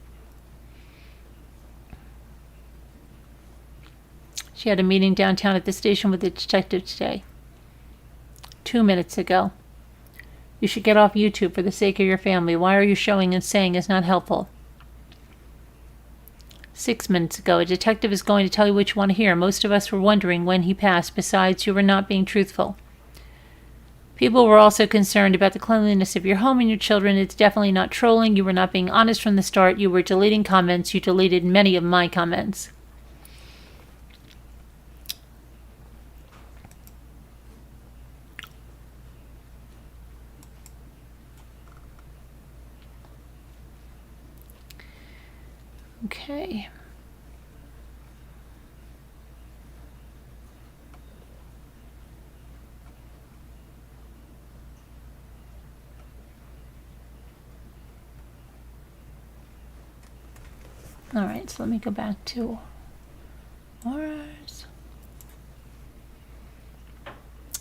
She had a meeting downtown at the station with the detective today. 2 minutes ago. You should get off YouTube for the sake of your family. Why are you showing and saying is not helpful? 6 minutes ago. A detective is going to tell you what you want to hear. Most of us were wondering when he passed. Besides, you were not being truthful. People were also concerned about the cleanliness of your home and your children. It's definitely not trolling. You were not being honest from the start. You were deleting comments. You deleted many of my comments. Okay. All right, so let me go back to ours.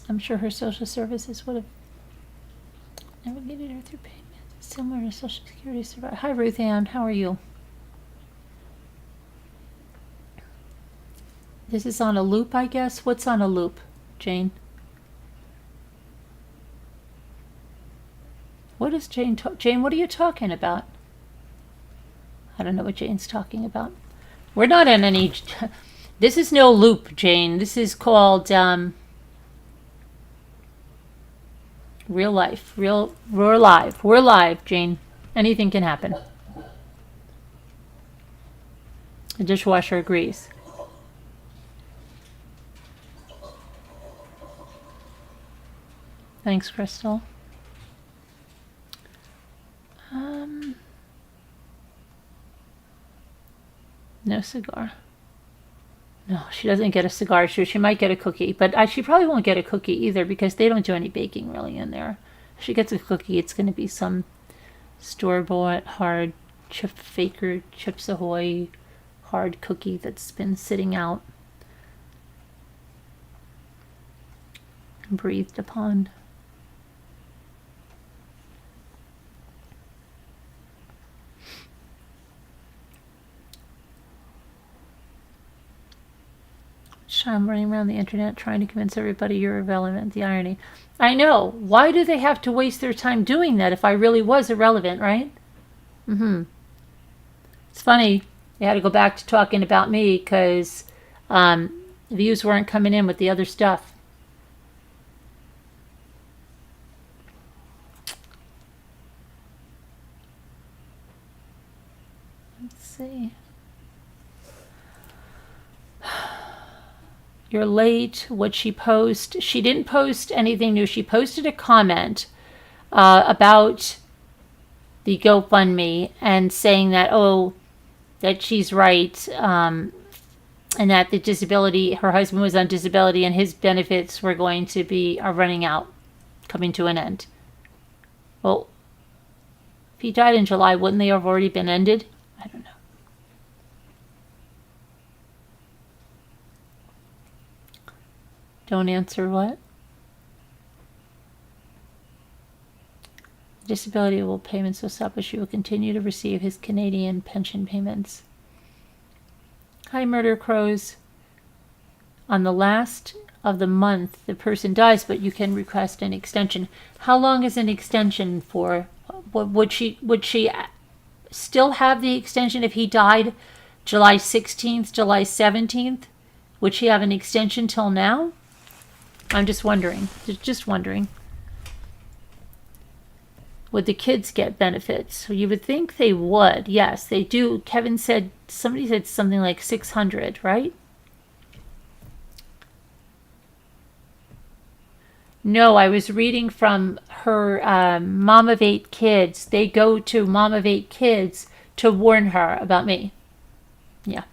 I'm sure her social services would have navigated her through payments similar to Social Security survivor. Hi, Ruth Ann. How are you? This is on a loop, I guess. What's on a loop, Jane? What is Jane? Jane, what are you talking about? I don't know what Jane's talking about. We're not in any. This is no loop, Jane. This is called real life. We're live. We're live, Jane. Anything can happen. The dishwasher agrees. Thanks, Crystal. No cigar. No, she doesn't get a cigar. She might get a cookie, but she probably won't get a cookie either because they don't do any baking really in there. If she gets a cookie, it's going to be some store-bought hard Faker Chips Ahoy hard cookie that's been sitting out and breathed upon. I'm running around the internet trying to convince everybody you're irrelevant. The irony. I know. Why do they have to waste their time doing that if I really was irrelevant, right? It's funny. They had to go back to talking about me because views weren't coming in with the other stuff. Let's see. You're late. What she post? She didn't post anything new. She posted a comment about the GoFundMe and saying that, that she's right, and that the disability, her husband was on disability and his benefits were going to are running out, coming to an end. Well, if he died in July, wouldn't they have already been ended? I don't know. Don't answer what? Disability will payments will stop, but she will continue to receive his Canadian pension payments. Hi, Murder Crows. On the last of the month, the person dies, but you can request an extension. How long is an extension for? Would she still have the extension if he died July 16th, July 17th? Would she have an extension till now? I'm just wondering. Would the kids get benefits? So you would think they would. Yes, they do. Kevin said, somebody said something like 600, right? No, I was reading from her Mom of 8 Kids. They go to Mom of 8 Kids to warn her about me. Yeah.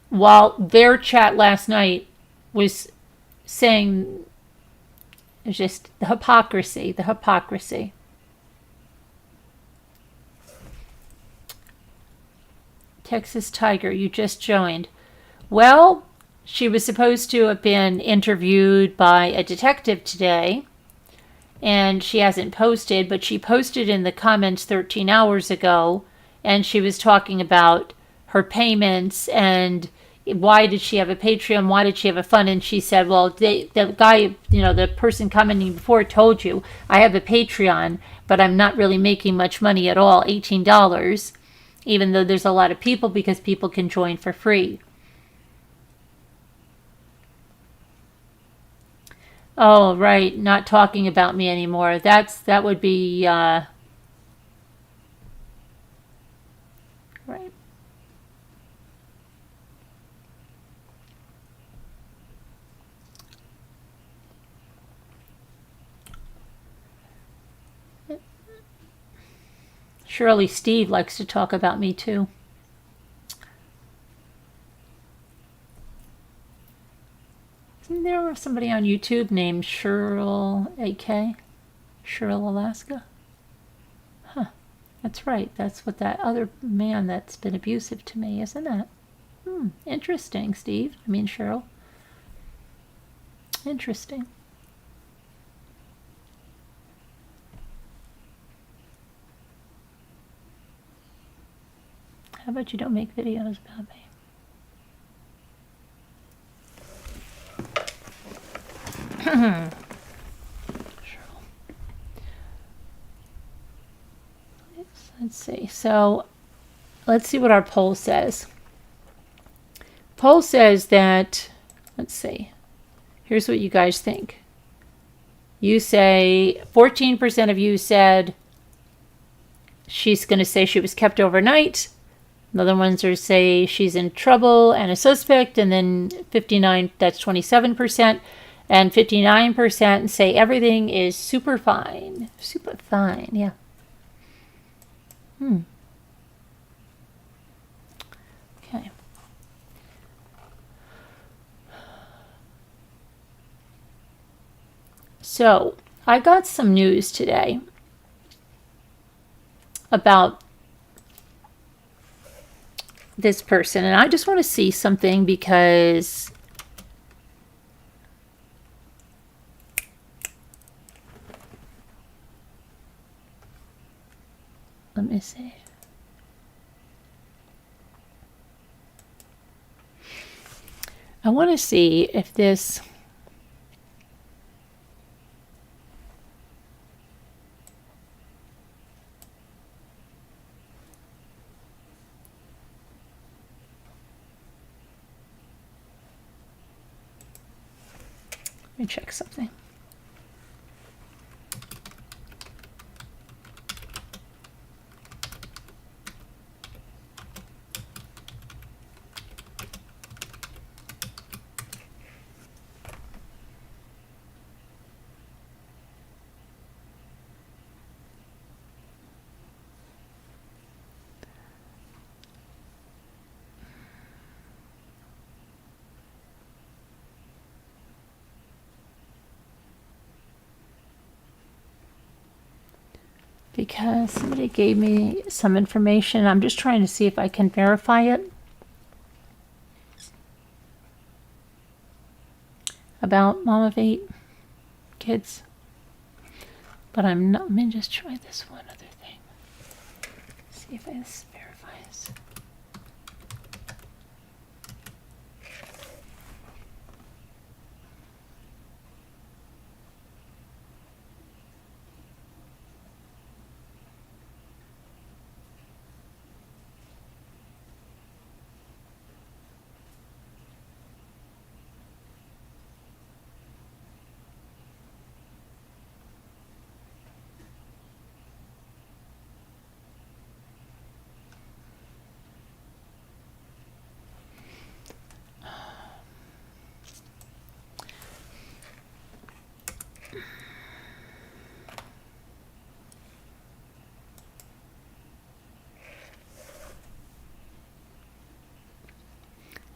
While their chat last night was saying, it's just the hypocrisy. Texas Tiger, you just joined. Well, she was supposed to have been interviewed by a detective today, and she hasn't posted, but she posted in the comments 13 hours ago, and she was talking about her payments and why did she have a Patreon? Why did she have a fund? And she said, well, the guy, the person commenting before told you I have a Patreon, but I'm not really making much money at all, $18. even though there's a lot of people, because people can join for free. Oh, right, not talking about me anymore. That would be right. Surely Steve likes to talk about me too. Isn't there somebody on YouTube named Cheryl AK? Cheryl Alaska? Huh. That's right. That's what that other man that's been abusive to me, isn't it? Interesting, Steve. I mean, Cheryl. Interesting. How about you don't make videos about me? Let's see. So let's see what our poll says. Poll says that, let's see. Here's what you guys think. You say 14% of you said she's going to say she was kept overnight. Another ones are say she's in trouble and a suspect, and then 59, that's 27%, and 59% say everything is super fine. Super fine, yeah. Okay. So, I got some news today about this person, and I just want to see something because let me see. I want to see if this let me check something. Because somebody gave me some information. I'm just trying to see if I can verify it. About mom of 8 kids. But I'm not, let me just try this one other thing. See if this verifies.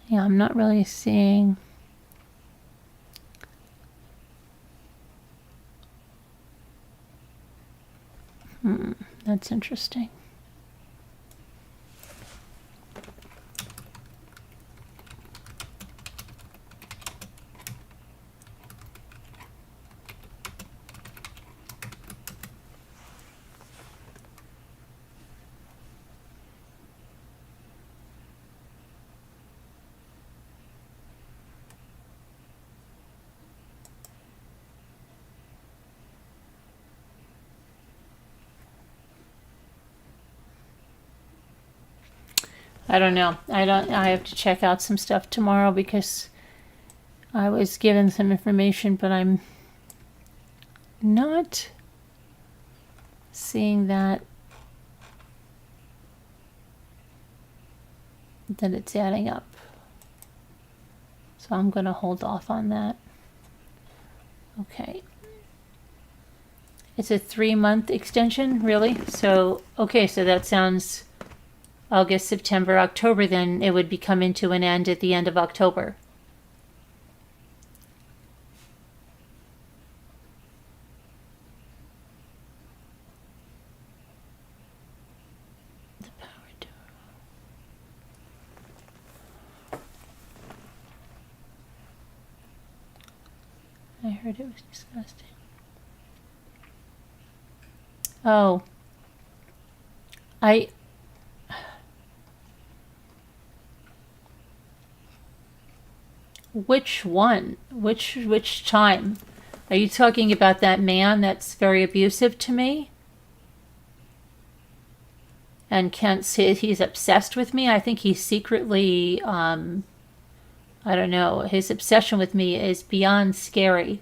Yeah, I'm not really seeing. That's interesting. I don't know. I have to check out some stuff tomorrow because I was given some information, but I'm not seeing that it's adding up. So I'm going to hold off on that. Okay. It's a 3-month extension, really? So, okay, so that sounds August, September, October, then it would be coming to an end at the end of October. The power door. I heard it was disgusting. Oh. Which one? Which time? Are you talking about that man that's very abusive to me? And can't say he's obsessed with me? I think he's secretly, I don't know, his obsession with me is beyond scary.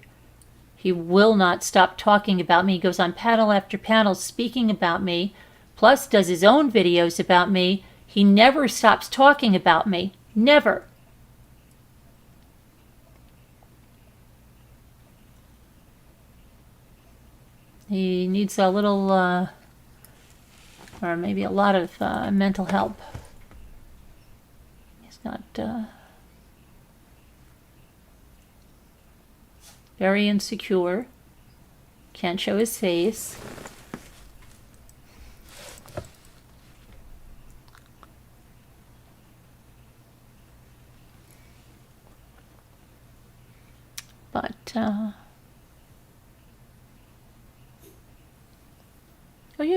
He will not stop talking about me. He goes on panel after panel speaking about me, plus does his own videos about me. He never stops talking about me. Never. He needs a little, or maybe a lot of mental help. He's got very insecure. Can't show his face. But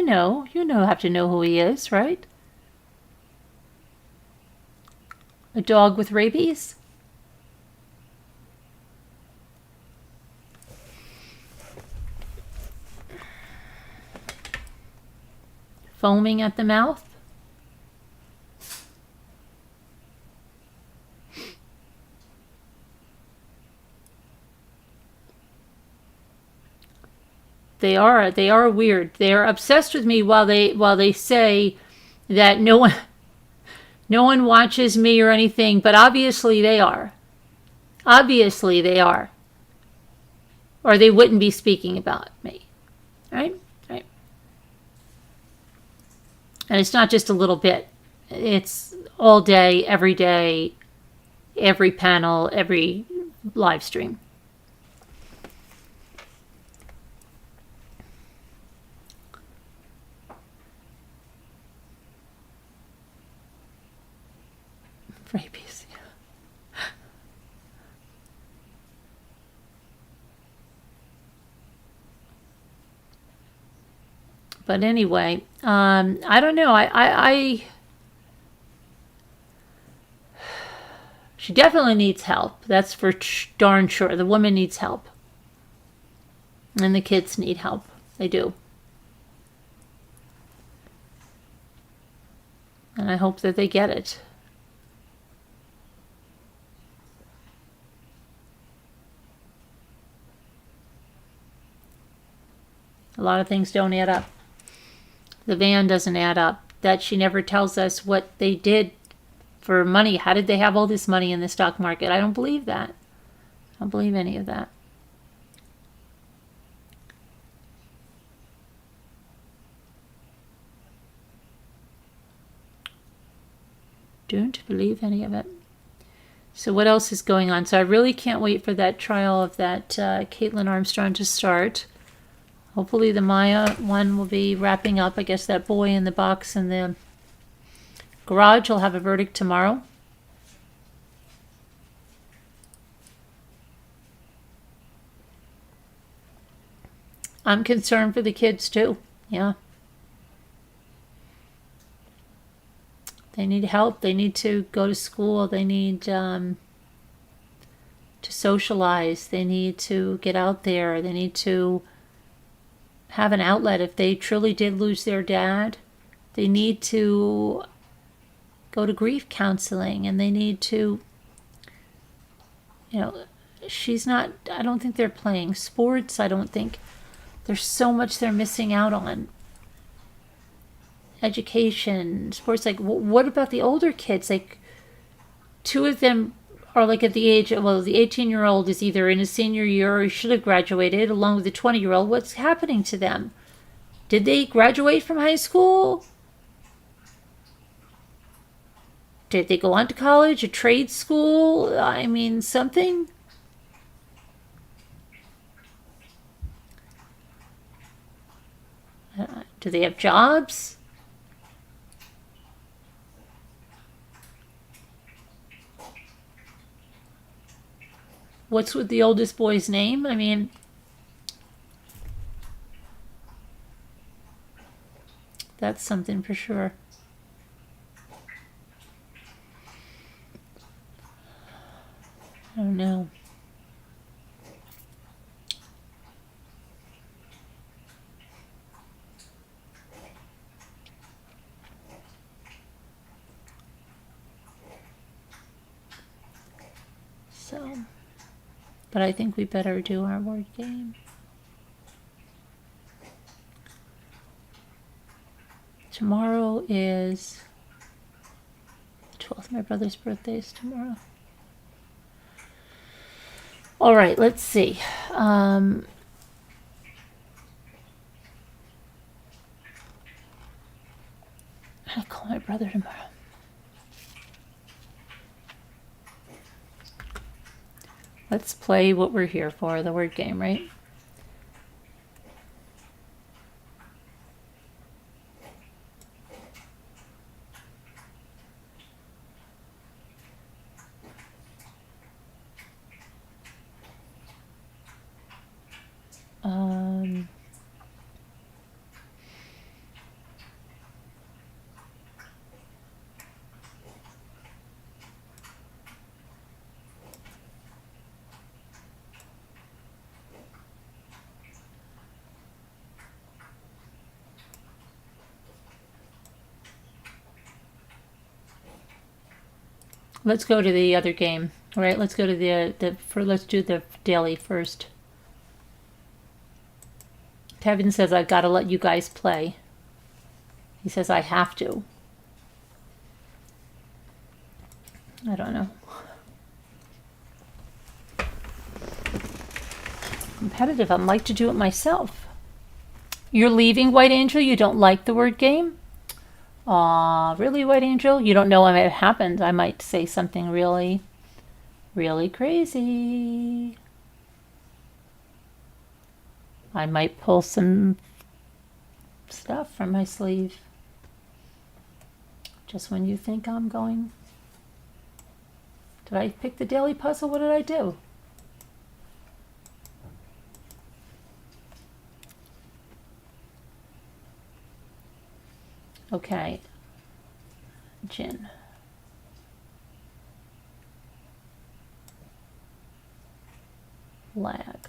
oh, you have to know who he is, right? A dog with rabies? Foaming at the mouth? They are weird. They are obsessed with me while they say that no one watches me or anything, but obviously they are. Obviously they are. Or they wouldn't be speaking about me. Right? Right. And it's not just a little bit. It's all day, every panel, every live stream. Rabies. But anyway, I don't know. She definitely needs help. That's for darn sure. The woman needs help. And the kids need help. They do. And I hope that they get it. A lot of things don't add up. The van doesn't add up. That she never tells us what they did for money. How did they have all this money in the stock market? I don't believe that. I don't believe any of that. Don't believe any of it. So what else is going on? So I really can't wait for that trial of that Kaitlin Armstrong to start. Hopefully the Maya one will be wrapping up. I guess that boy in the box in the garage will have a verdict tomorrow. I'm concerned for the kids too. Yeah. They need help. They need to go to school. They need to socialize. They need to get out there. They need to have an outlet. If they truly did lose their dad, they need to go to grief counseling, and they need to, she's not, I don't think they're playing sports. I don't think there's so much they're missing out on. Education, sports, like, what about the older kids? Like, two of them are like at the age, well, the 18-year-old is either in his senior year or he should have graduated, along with the 20-year-old. What's happening to them? Did they graduate from high school? Did they go on to college, a trade school? I mean, something? Do they have jobs? What's with the oldest boy's name? I mean, that's something for sure. I don't know. So, but I think we better do our word game. Tomorrow is the 12th. My brother's birthday is tomorrow. All right, let's see. I call my brother tomorrow. Let's play what we're here for, the word game, right? Let's go to the other game. All right, let's go to let's do the daily first. Kevin says I've got to let you guys play. He says I have to. I don't know. Competitive. I'd like to do it myself. You're leaving, White Angel? You don't like the word game? Aw, really, White Angel? You don't know what might have happened. I might say something really, really crazy. I might pull some stuff from my sleeve. Just when you think I'm going. Did I pick the daily puzzle? What did I do? Okay. Gin. Lag.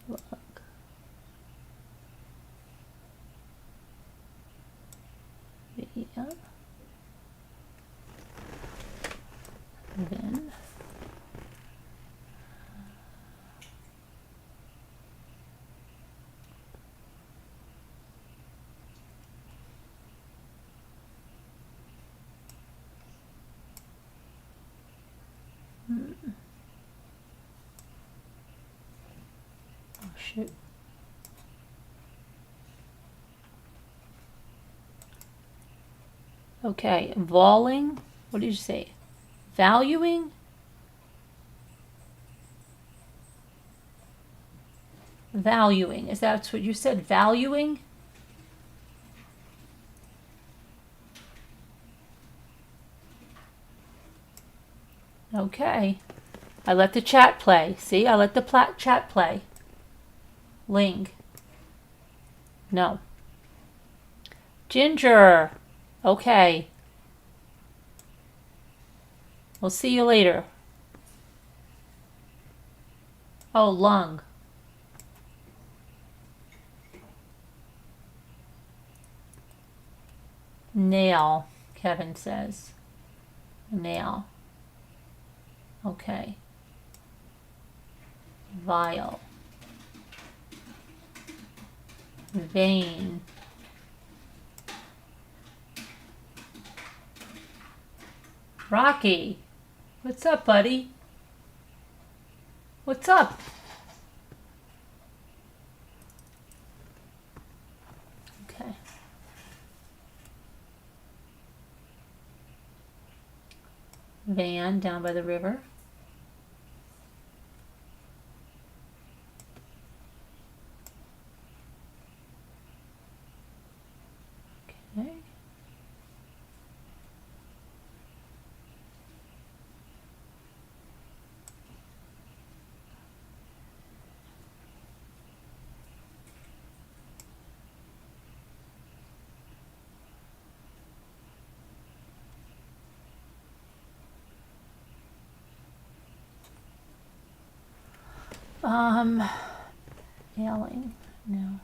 Look. Yeah. Then oh shoot. Okay, voling. What did you say? Valuing? Valuing. Is that what you said? Valuing? Okay. I let the chat play. See, I let the chat play. Ling. No. Ginger. Okay. We'll see you later. Oh, lung. Nail, Kevin says. Nail. Okay. Vial. Vein. Rocky. What's up, buddy? What's up? Okay. Van down by the river. Okay. Ailing. No.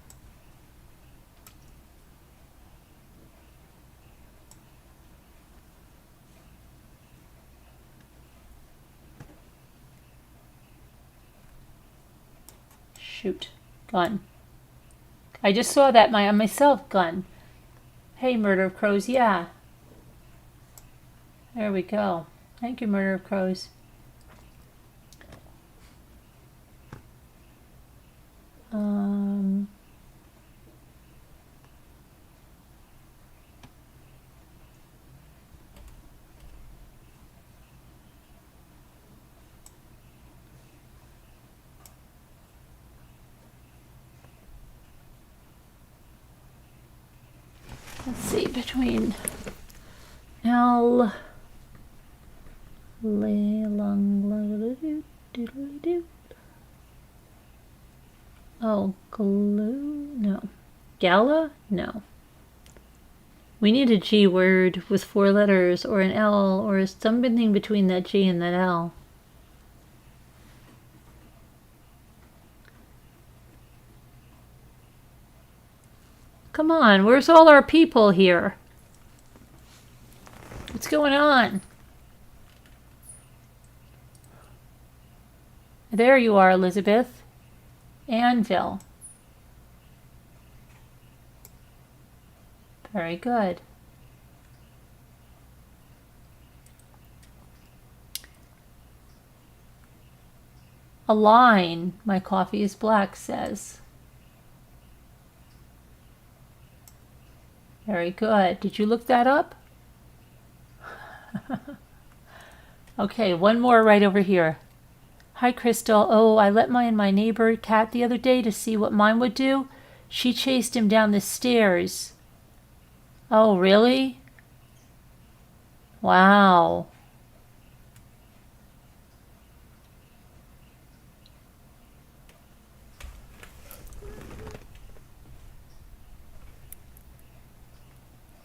Shoot. Gun. I just saw that on myself. Gun. Hey, Murder of Crows. Yeah. There we go. Thank you, Murder of Crows. Let's see, between L, oh, glue? No. Gala? No. We need a G word with 4 letters, or an L, or something between that G and that L. Come on, where's all our people here? What's going on? There you are, Elizabeth. Anvil. Very good. A line, my coffee is black, says. Very good. Did you look that up? Okay, one more right over here. Hi, Crystal. Oh, I let my neighbor cat the other day to see what mine would do. She chased him down the stairs. Oh, really? Wow.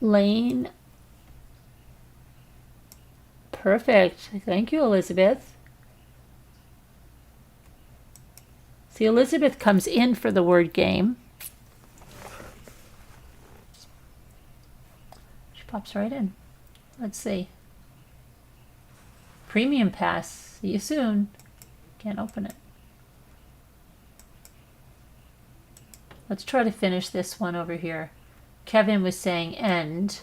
Lane. Perfect. Thank you, Elizabeth. See, Elizabeth comes in for the word game. She pops right in. Let's see. Premium pass. See you soon. Can't open it. Let's try to finish this one over here. Kevin was saying end.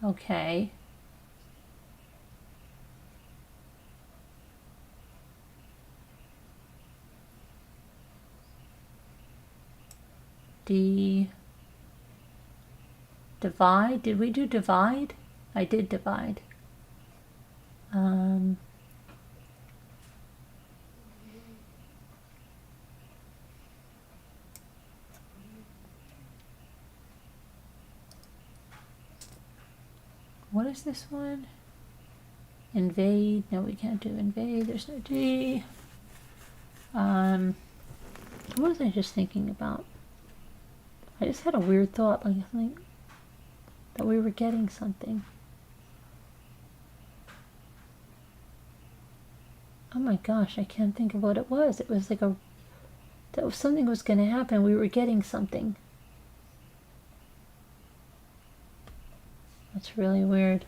Okay. Divide. Did we do divide? I did divide. What is this one? Invade. No, we can't do invade. There's no D. What was I just thinking about? I just had a weird thought, like I think that we were getting something. Oh my gosh, I can't think of what it was. It was like something was going to happen. We were getting something. That's really weird.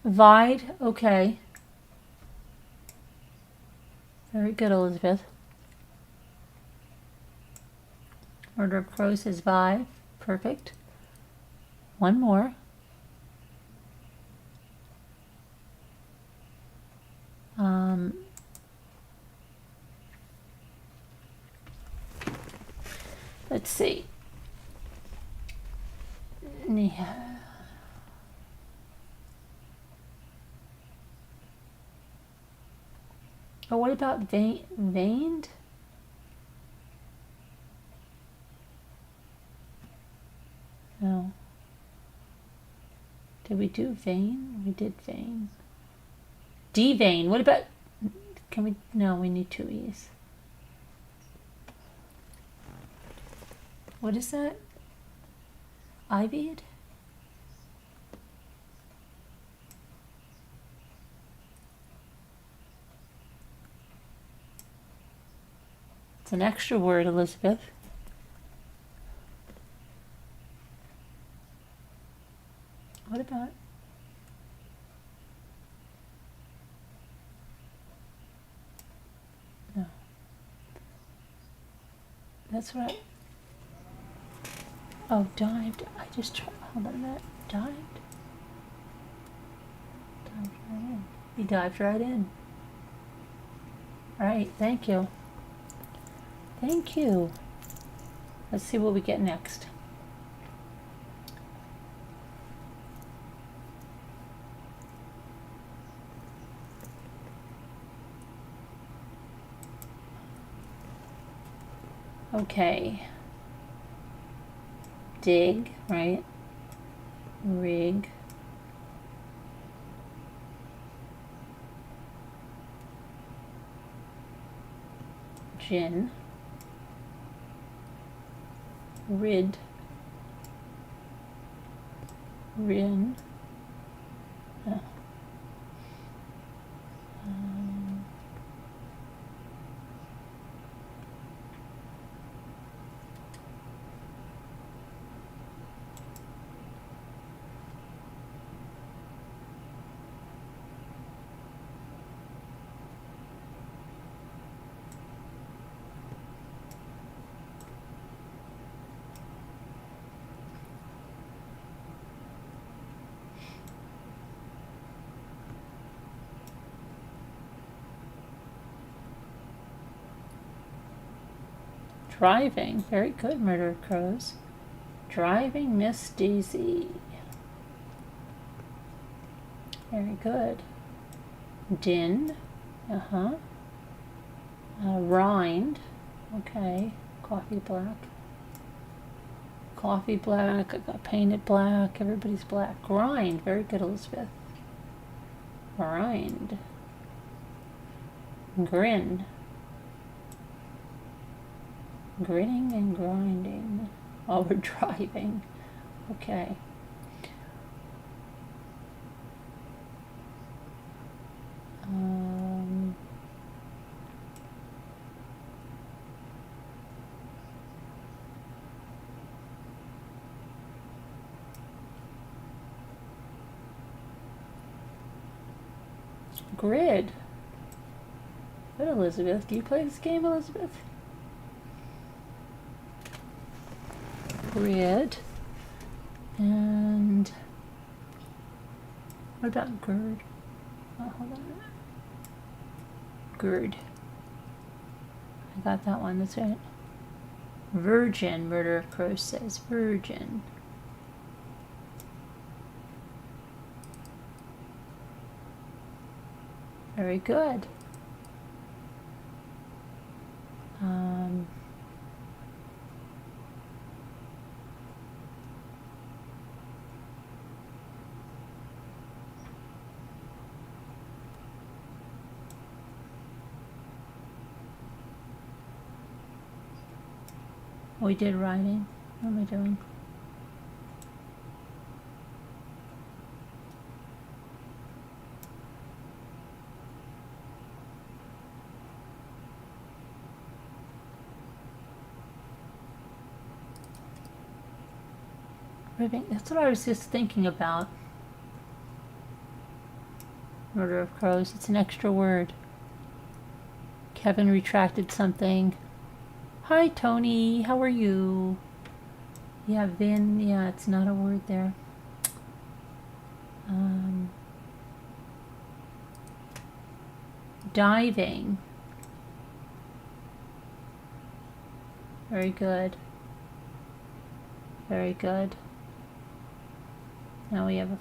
Vide, okay. Very good, Elizabeth. Murder of Crows says Vide. Perfect. One more. Let's see. Yeah. Oh, what about veined? No. Did we do vein? We did vein. Devein. What about... Can we... No, we need 2 E's. What is that? Ivied? It's an extra word, Elizabeth. What about... No. That's right. Oh, dived. I just tried. Hold on a minute. Dived? Dived right in. He dived right in. All right, thank you. Thank you. Let's see what we get next. Okay. Dig, right? Rig. Gin. Rid. Rin. Oh. Driving. Very good, Murder of Crows. Driving Miss Daisy. Very good. Din. Rind. Okay. Coffee black. Coffee black. I got painted black. Everybody's black. Grind. Very good, Elizabeth. Grind. Grin. Grinning and grinding while we're driving. Okay. Grid. Good, Elizabeth. Do you play this game, Elizabeth? Grid. And what about gird? Oh, hold on a minute. Gird. I got that one, that's right. Virgin, Murder of Crows says virgin. Very good. We did writing. What am I doing? Ribbing. That's what I was just thinking about. Murder of crows. It's an extra word. Kevin retracted something. Hi, Tony. How are you? Yeah, Vin. Yeah, it's not a word there. Diving. Very good. Very good. Now we have a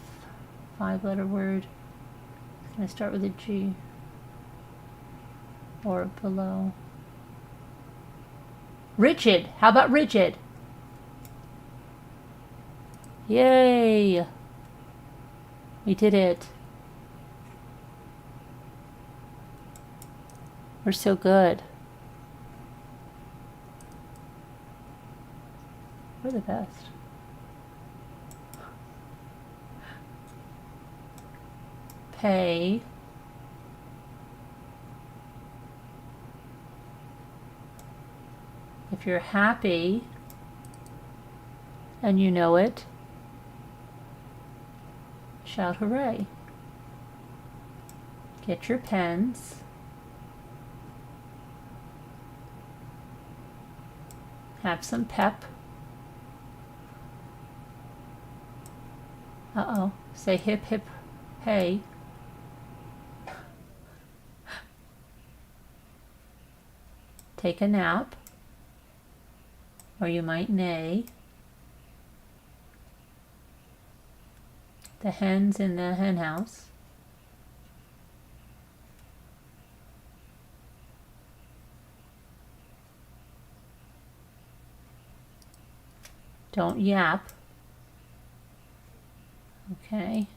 5-letter word. It's going to start with a G. Or below. Rigid. How about rigid? Yay! We did it. We're so good. We're the best. Pay. If you're happy and you know it, shout hooray. Get your pens. Have some pep. Uh-oh. Say hip, hip, hey. Take a nap. Or you might neigh. The hen's in the hen house. Don't yap. Okay.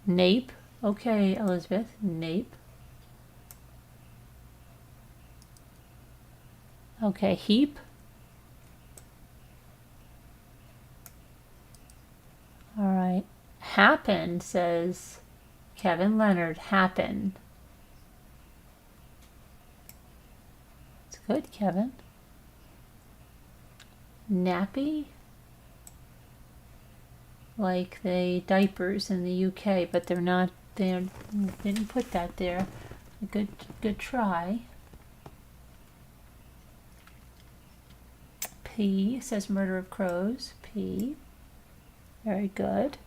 Nape. Okay, Elizabeth. Nape. Okay, heap. All right. Happen, says Kevin Leonard. Happen. It's good, Kevin. Nappy. Like the diapers in the UK, but they're not there. Didn't put that there. Good try. P says murder of crows. P. Very good.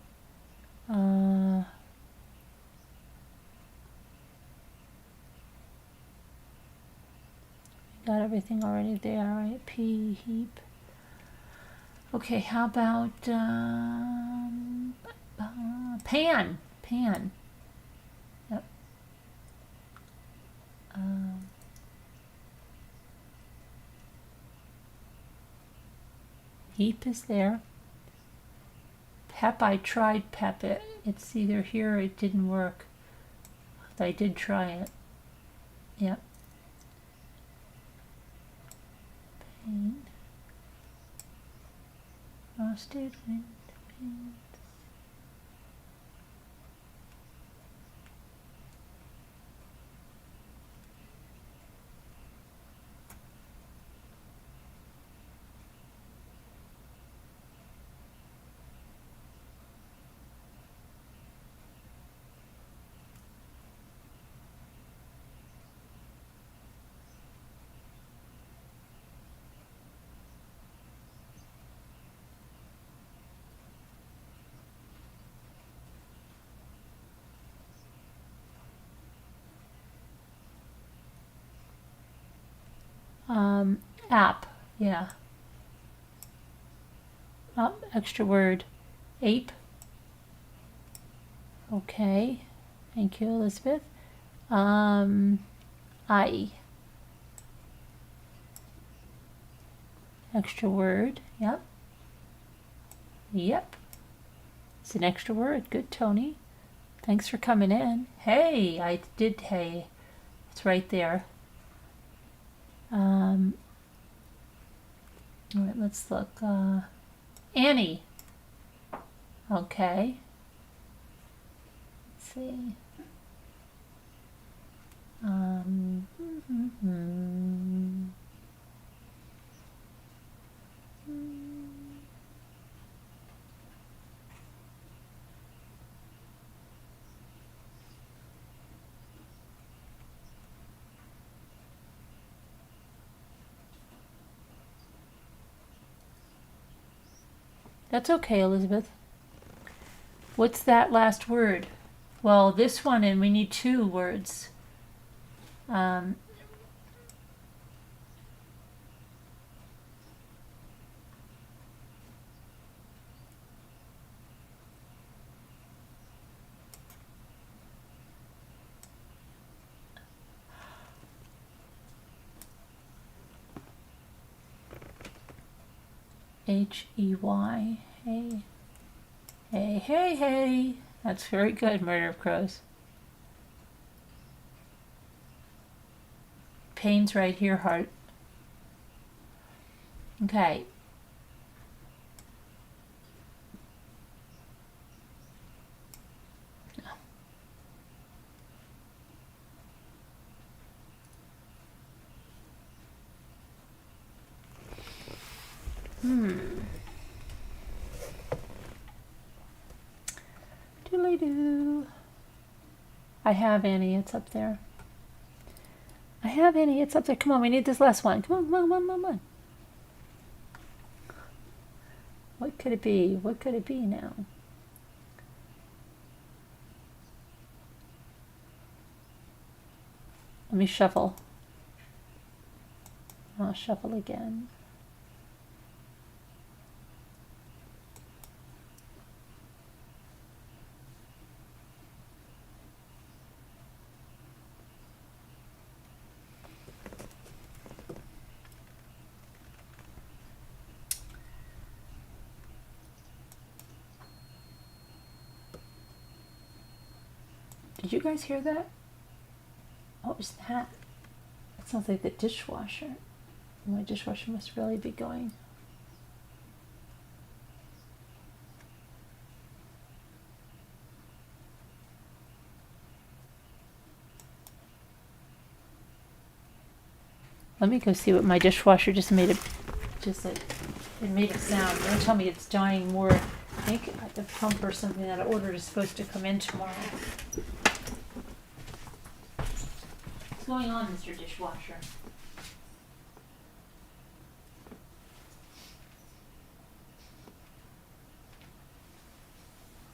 Got everything already there, right? P, heap. Okay, how about pan? Pan. Yep. Heap is there. Pep, I tried pep. It's either here or it didn't work. But I did try it. Yep. Pain. Frosted wind paint. App, yeah. Oh, extra word. Ape. Okay. Thank you, Elizabeth. I. Extra word. Yep. Yep. It's an extra word. Good, Tony. Thanks for coming in. Hey, I did hey. It's right there. All right, let's look. Annie. Okay. Let's see. That's okay, Elizabeth. What's that last word? Well, this one, and we need 2 words. H-E-Y. Hey. Hey, hey, hey. That's very good, Murder of Crows. Pain's right here, heart. Okay. Doodly-doo. I have Annie, it's up there. I have Annie, it's up there. Come on, we need this last one. Come on. What could it be? What could it be now? Let me shuffle. I'll shuffle again. Did you guys hear that? What was that? It sounds like the dishwasher. My dishwasher must really be going. Let me go see what my dishwasher just made. It made a sound. Don't tell me it's dying more. I think the pump or something that I ordered is supposed to come in tomorrow. What's going on, Mr. Dishwasher?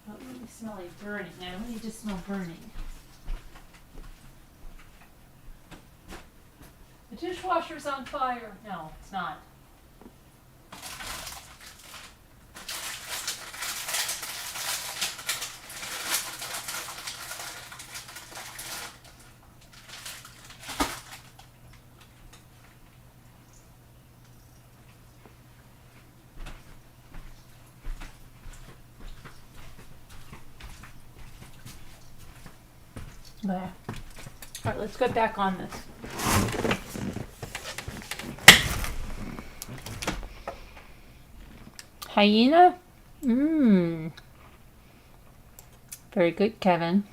Oh, it really smells like burning. I don't need to smell burning. The dishwasher's on fire. No, it's not. There. All right, let's go back on this. Hyena? Very good, Kevin.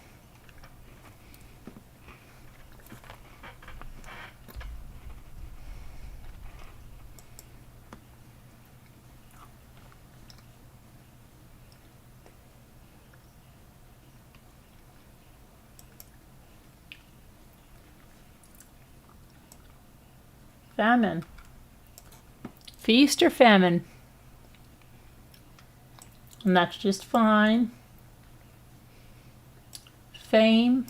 Famine. Feast or famine? And that's just fine. Fame.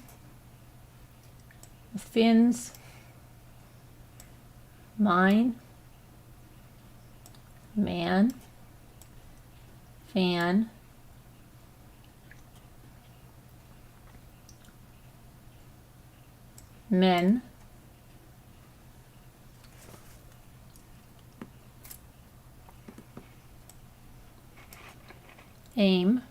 Fins. Mine. Man. Fan. Men. Aim.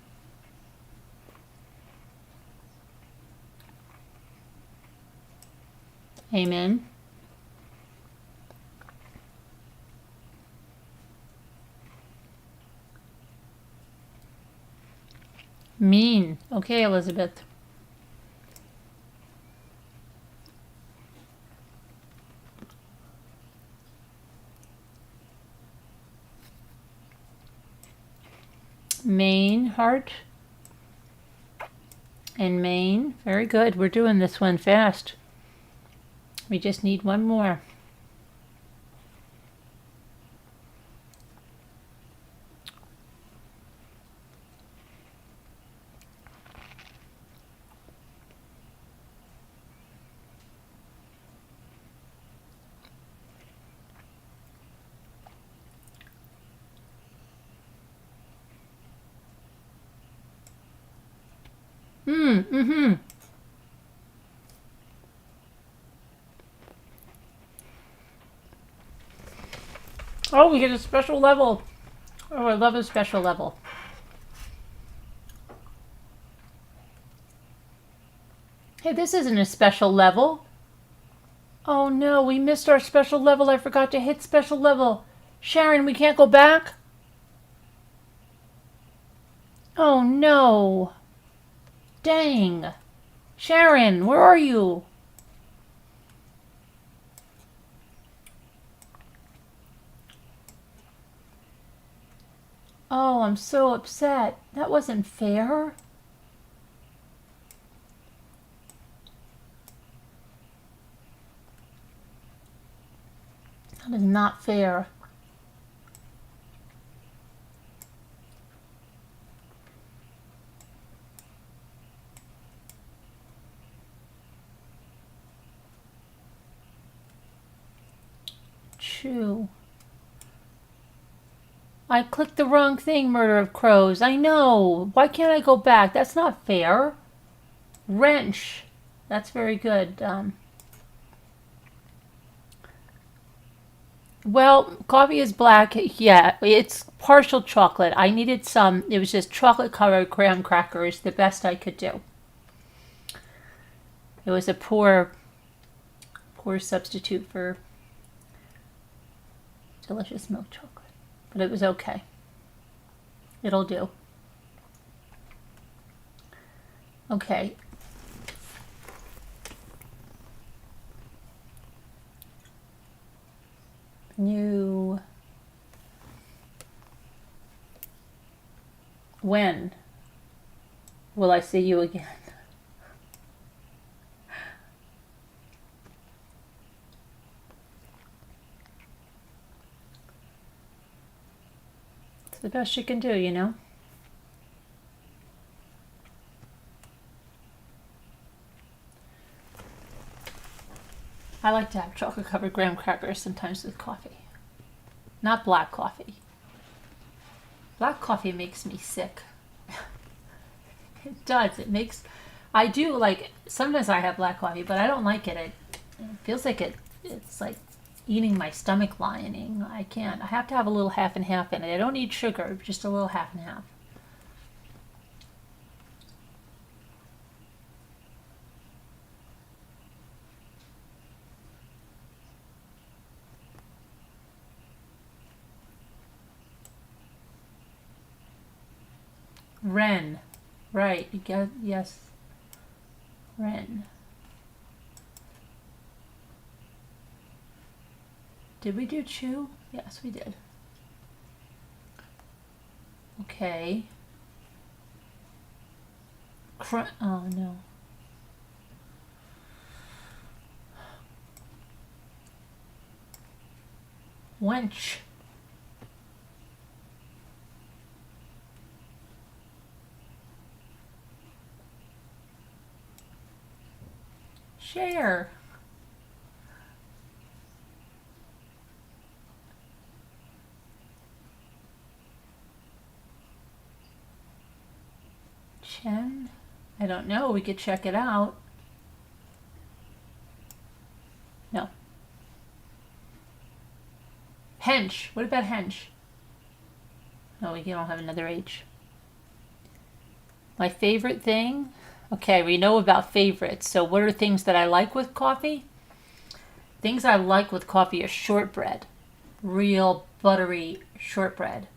Amen. Mean. Okay, Elizabeth. Main, heart. And main. Very good. We're doing this one fast. We just need one more. Mm-hmm. Oh, we get a special level. Oh, I love a special level. Hey, this isn't a special level. Oh no, we missed our special level. I forgot to hit special level. Sharon, we can't go back? Oh no. Dang. Sharon, where are you? Oh, I'm so upset. That wasn't fair. That is not fair. Chew. I clicked the wrong thing, Murder of Crows. I know. Why can't I go back? That's not fair. Wrench. That's very good. Well, coffee is black. Yeah, it's partial chocolate. I needed some. It was just chocolate covered graham crackers, the best I could do. It was a poor substitute for delicious milk chocolate, but it was okay. It'll do. Okay. New. When will I see you again? It's the best you can do, you know? I like to have chocolate covered graham crackers sometimes with coffee. Not black coffee. Black coffee makes me sick. It does. It makes. I do like. Sometimes I have black coffee, but I don't like it. It feels like it's like eating my stomach lining. I can't. I have to have a little half and half in it. I don't need sugar, just a little half and half. Ren. Right. You get yes. Ren. Did we do chew? Yes, we did. Okay. Oh no. Wench. Share. Chen? I don't know. We could check it out. No. Hench. What about hench? No, we don't have another H. My favorite thing? Okay, we know about favorites. So what are things that I like with coffee? Things I like with coffee are shortbread. Real buttery shortbread.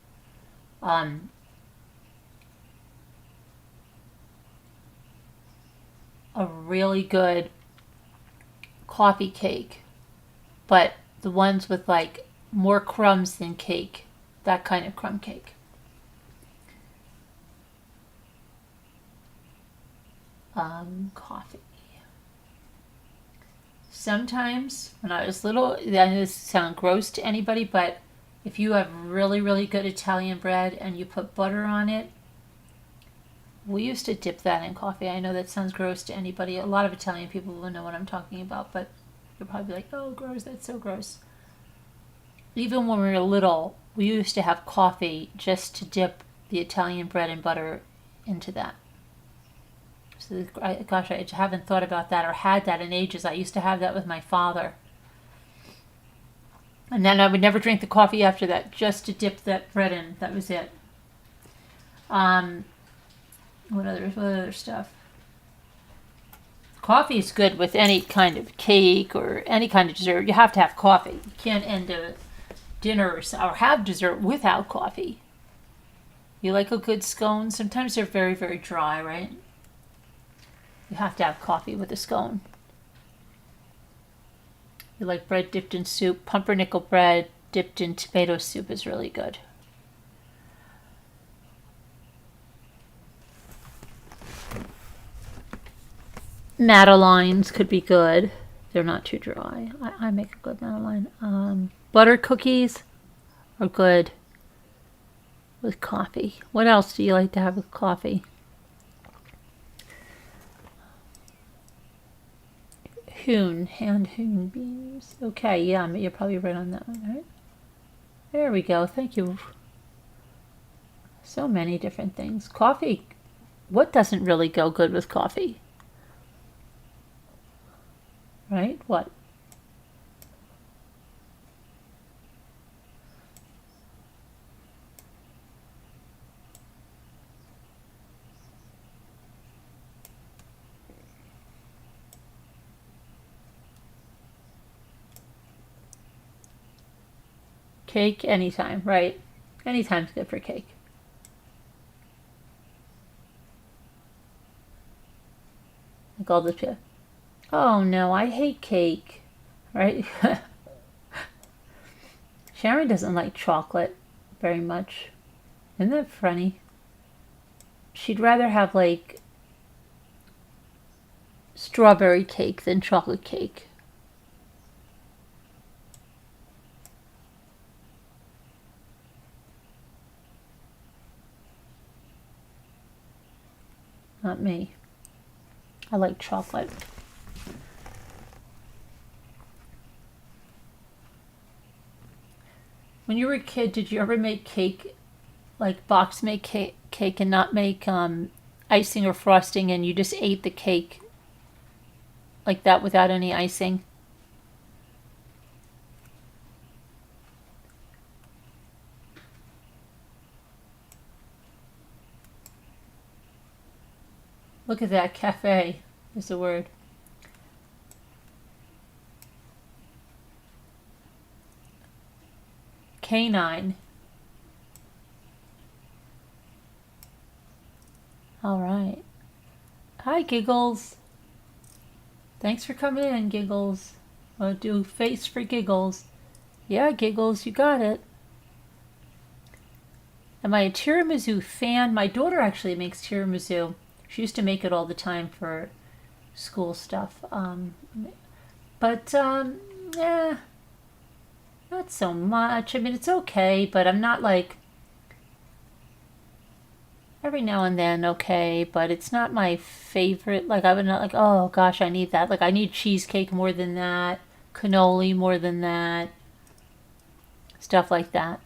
a really good coffee cake, but the ones with like more crumbs than cake, that kind of crumb cake. Coffee. Sometimes when I was little, that doesn't sound gross to anybody, but if you have really, really good Italian bread and you put butter on it, we used to dip that in coffee. I know that sounds gross to anybody. A lot of Italian people will know what I'm talking about, but you'll probably be like, oh, gross, that's so gross. Even when we were little, we used to have coffee just to dip the Italian bread and butter into that. So, gosh, I haven't thought about that or had that in ages. I used to have that with my father. And then I would never drink the coffee after that, just to dip that bread in. That was it. What other stuff? Coffee is good with any kind of cake or any kind of dessert. You have to have coffee. You can't end a dinner or have dessert without coffee. You like a good scone? Sometimes they're very, very dry, right? You have to have coffee with a scone. You like bread dipped in soup. Pumpernickel bread dipped in tomato soup is really good. Madeleines could be good. They're not too dry. I make a good Madeleine. Butter cookies are good with coffee. What else do you like to have with coffee? Hand hewn beans. Okay, yeah, you're probably right on that one, right? There we go. Thank you. So many different things. Coffee. What doesn't really go good with coffee? Right? What? Cake anytime, right? Anytime's good for cake. Like all this people. Oh no, I hate cake. Right? Sharon doesn't like chocolate very much. Isn't that funny? She'd rather have like strawberry cake than chocolate cake. Not me. I like chocolate. When you were a kid, did you ever make cake, like box make cake and not make icing or frosting, and you just ate the cake like that without any icing? Look at that, cafe is the word. Canine. All right. Hi, Giggles. Thanks for coming in, Giggles. I'll do face for Giggles. Yeah, Giggles, you got it. Am I a tiramisu fan? My daughter actually makes tiramisu. She used to make it all the time for school stuff. Yeah, not so much. I mean, it's okay, but I'm not like, every now and then, okay, but it's not my favorite. Like, I would not like, oh gosh, I need that. Like, I need cheesecake more than that, cannoli more than that, stuff like that.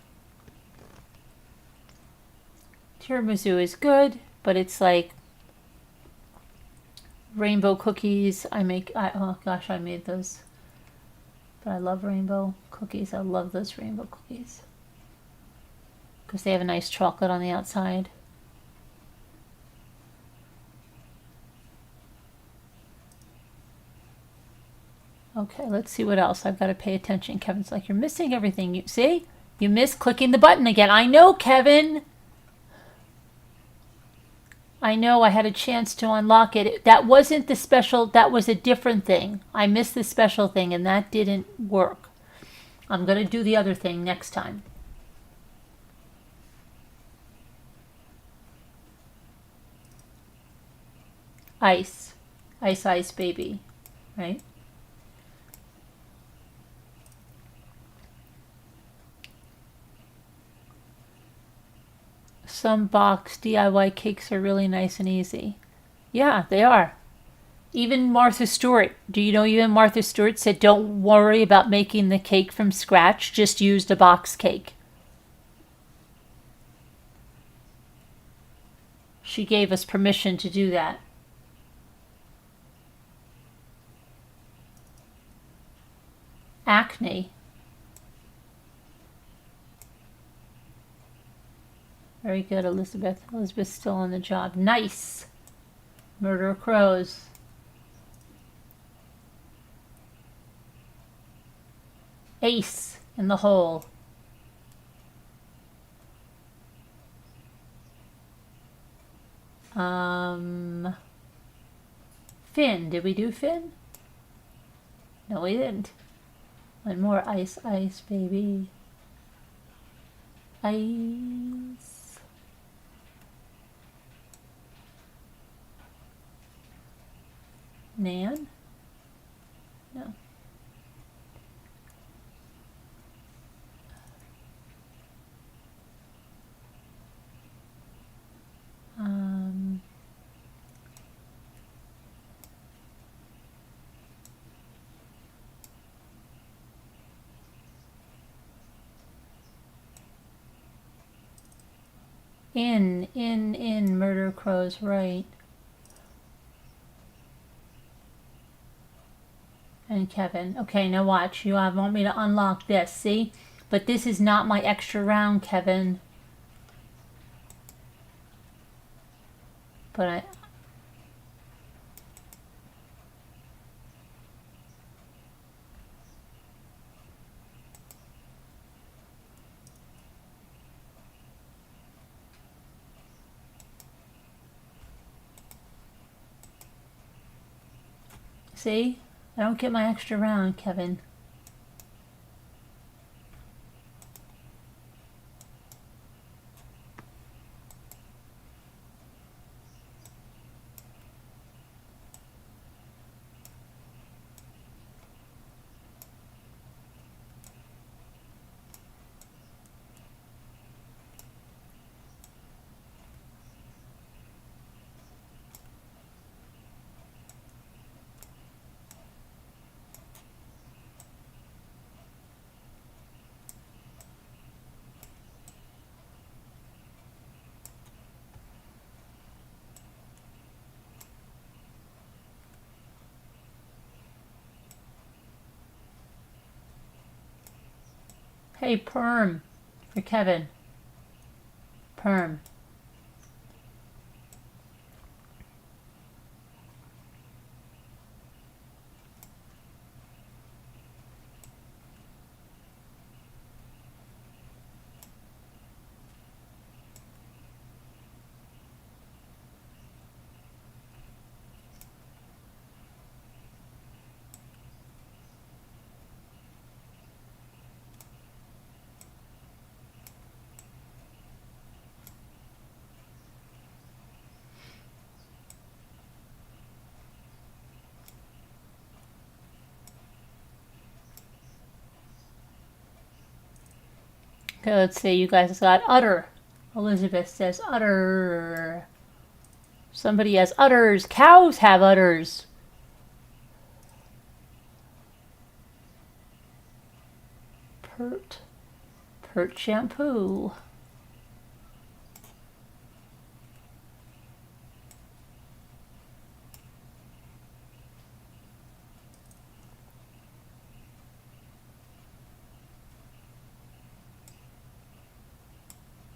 Tiramisu is good, but it's like rainbow cookies. Oh gosh, I made those. But I love rainbow cookies. I love those rainbow cookies. Because they have a nice chocolate on the outside. Okay, let's see what else. I've got to pay attention. Kevin's like, you're missing everything. See? You missed clicking the button again. I know, Kevin. I know I had a chance to unlock it. That wasn't the special, that was a different thing. I missed the special thing and that didn't work. I'm going to do the other thing next time. Ice. Ice, ice, baby. Right? Some box DIY cakes are really nice and easy. Yeah, they are. Even Martha Stewart. Do you know even Martha Stewart said don't worry about making the cake from scratch, just use the box cake. She gave us permission to do that. Acne. Very good, Elizabeth. Elizabeth's still on the job. Nice. Murder crows. Ace in the hole. Finn. Did we do Finn? No, we didn't. One more. Ice, ice, baby. Ice. Nan? No. In, murder crows, right. And Kevin. Okay, now watch. You want me to unlock this, see? But this is not my extra round, Kevin. But I... See? I don't get my extra round, Kevin. Hey, perm for Kevin. Perm. Okay, let's see. You guys got udder. Elizabeth says udder. Somebody has udders. Cows have udders. Pert. Pert shampoo.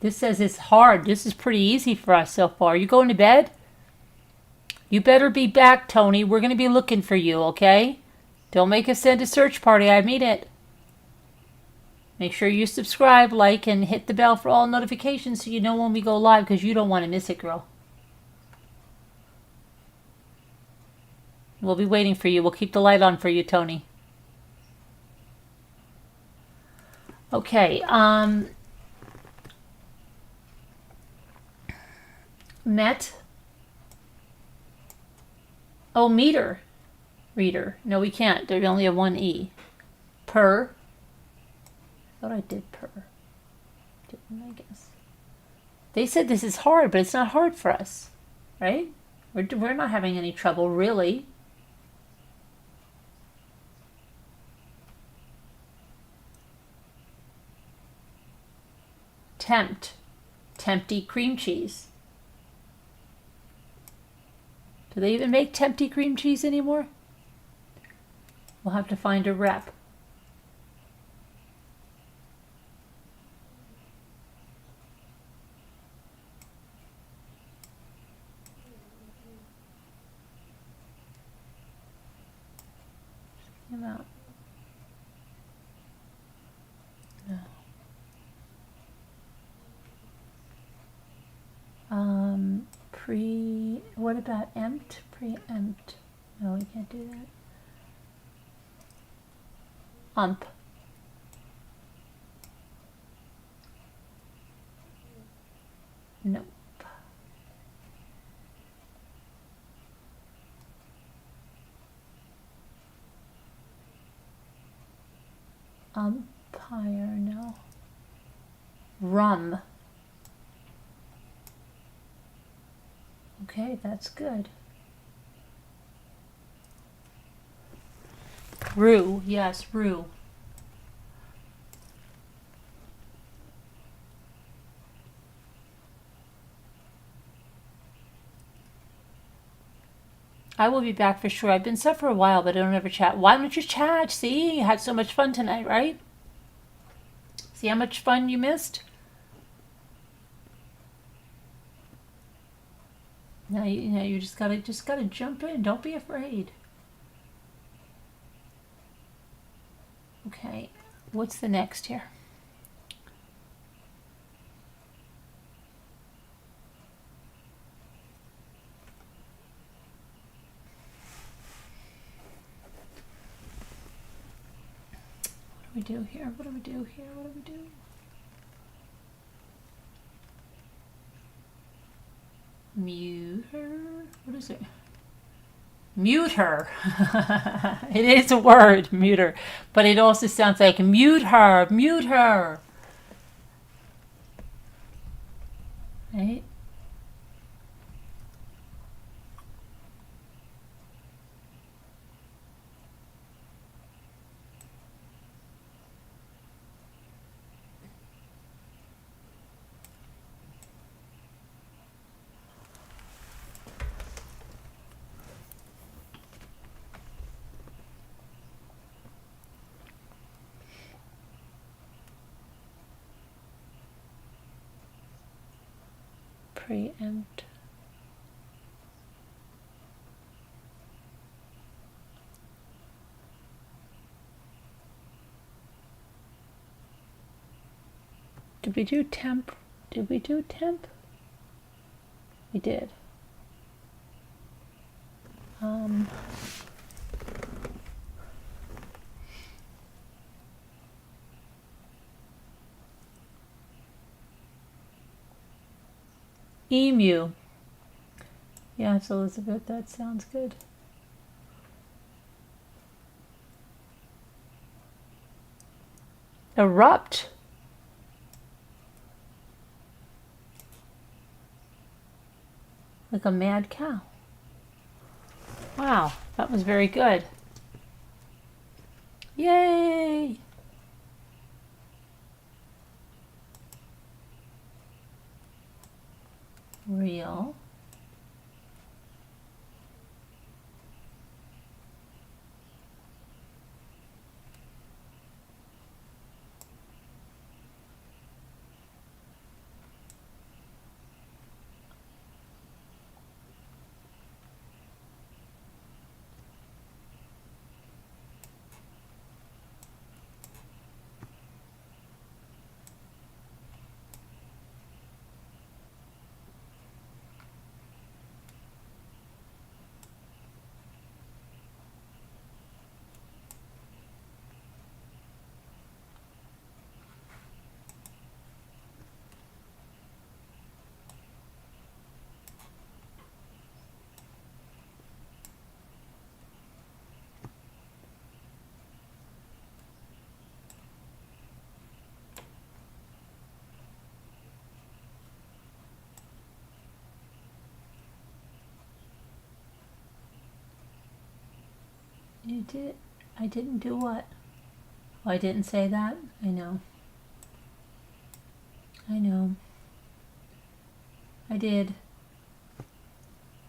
This says it's hard. This is pretty easy for us so far. You going to bed? You better be back, Tony. We're going to be looking for you, okay? Don't make us send a search party. I mean it. Make sure you subscribe, like, and hit the bell for all notifications so you know when we go live because you don't want to miss it, girl. We'll be waiting for you. We'll keep the light on for you, Tony. Okay. Met. Oh, meter. Reader. No, we can't. There's only a one E. Per. I thought I did per. Didn't I guess? They said this is hard, but it's not hard for us, right? We're not having any trouble, really. Tempt. Tempty cream cheese. Do they even make tempty cream cheese anymore? We'll have to find a rep. Out. No. What about empt? Preempt. No, we can't do that. Ump. Nope. Umpire, no. Rum. Okay, that's good. Rue, yes, rue. I will be back for sure. I've been set for a while, but I don't ever chat. Why don't you chat? See, you had so much fun tonight, right? See how much fun you missed? Now you just gotta jump in. Don't be afraid. Okay, what's the next here? What do we do here? What do we do here? What do we do? Mute her? What is it? Mute her. It is a word, mute her. But it also sounds like mute her, mute her. Right? Preempt. Did we do temp? Did we do temp? We did. Emu. Yes, Elizabeth, that sounds good. Erupt. Like a mad cow. Wow, that was very good. Yay! Real. I didn't do what? Oh, I didn't say that? I know. I know. I did.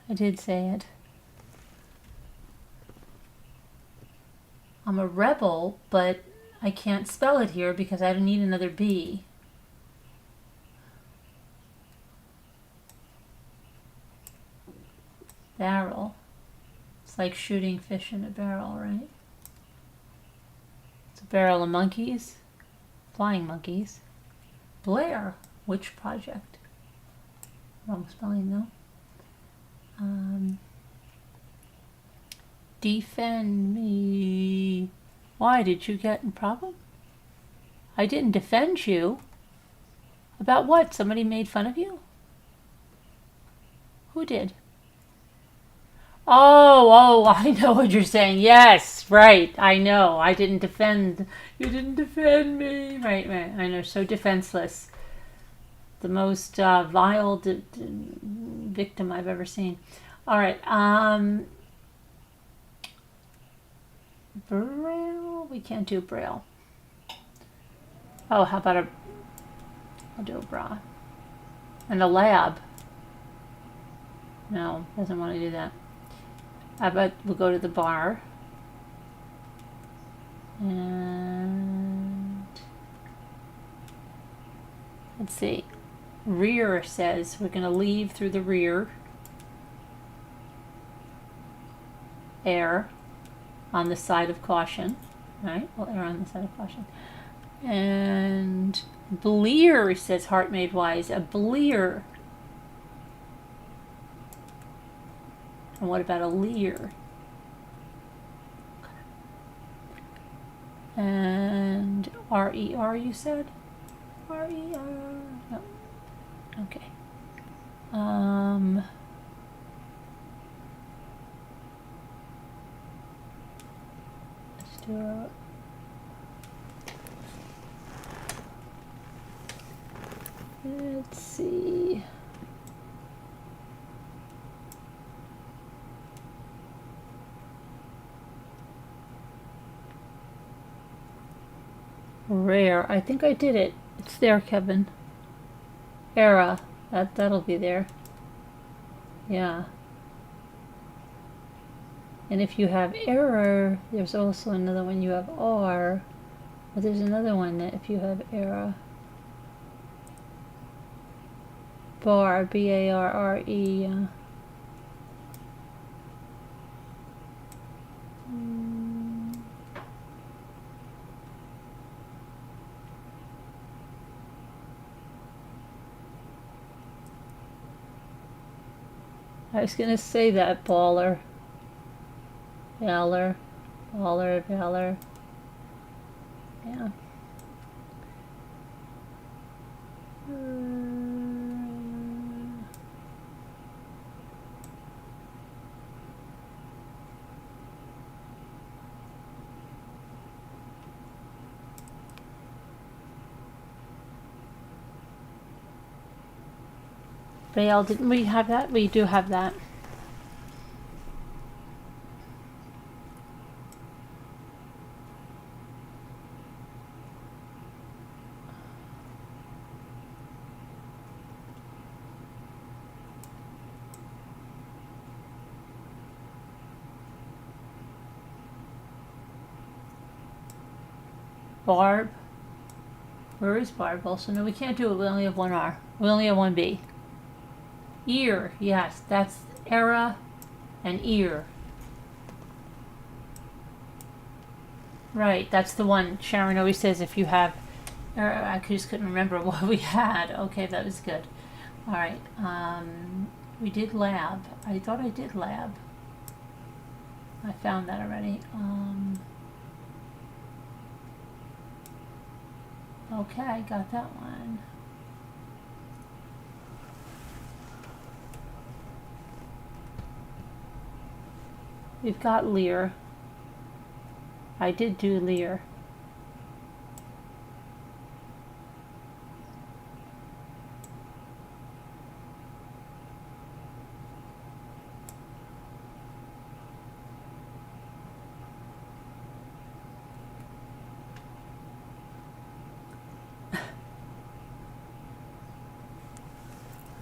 I did say it. I'm a rebel, but I can't spell it here because I don't need another B. Barrel. It's like shooting fish in a barrel, right? It's a barrel of monkeys. Flying monkeys. Blair. Which project? Wrong spelling, though. Defend me. Why, did you get in problem? I didn't defend you. About what? Somebody made fun of you? Who did? Oh, I know what you're saying. Yes, right. I know. I didn't defend. You didn't defend me. Right. I know. So defenseless. The most vile victim I've ever seen. All right. Braille. We can't do Braille. Oh, how about I'll do a bra. And a lab. No, doesn't want to do that. How about we'll go to the bar. And let's see. Rear says we're going to leave through the rear. Err on the side of caution. Right? We'll err on the side of caution. And blear says heart made wise. A blear. And what about a leer? And R-E-R you said? R-E-R. No. Okay. Let's do a let's see. Rare. I think I did it. It's there, Kevin. Era. That'll be there. Yeah. And if you have error, there's also another one you have R. But there's another one that if you have error. Bar. B-A-R-R-E. Yeah. I was gonna say that, baller. Valor. Valor. Yeah. Bail, didn't we have that? We do have that. Barb. Where is Barb? Also, no, we can't do it. We only have one R. We only have one B. Ear. Yes, that's era and ear. Right, that's the one Sharon always says if you have. I just couldn't remember what we had. Okay, that was good. All right. We did lab. I thought I did lab. I found that already. Okay, got that one. We've got Lear. I did do Lear.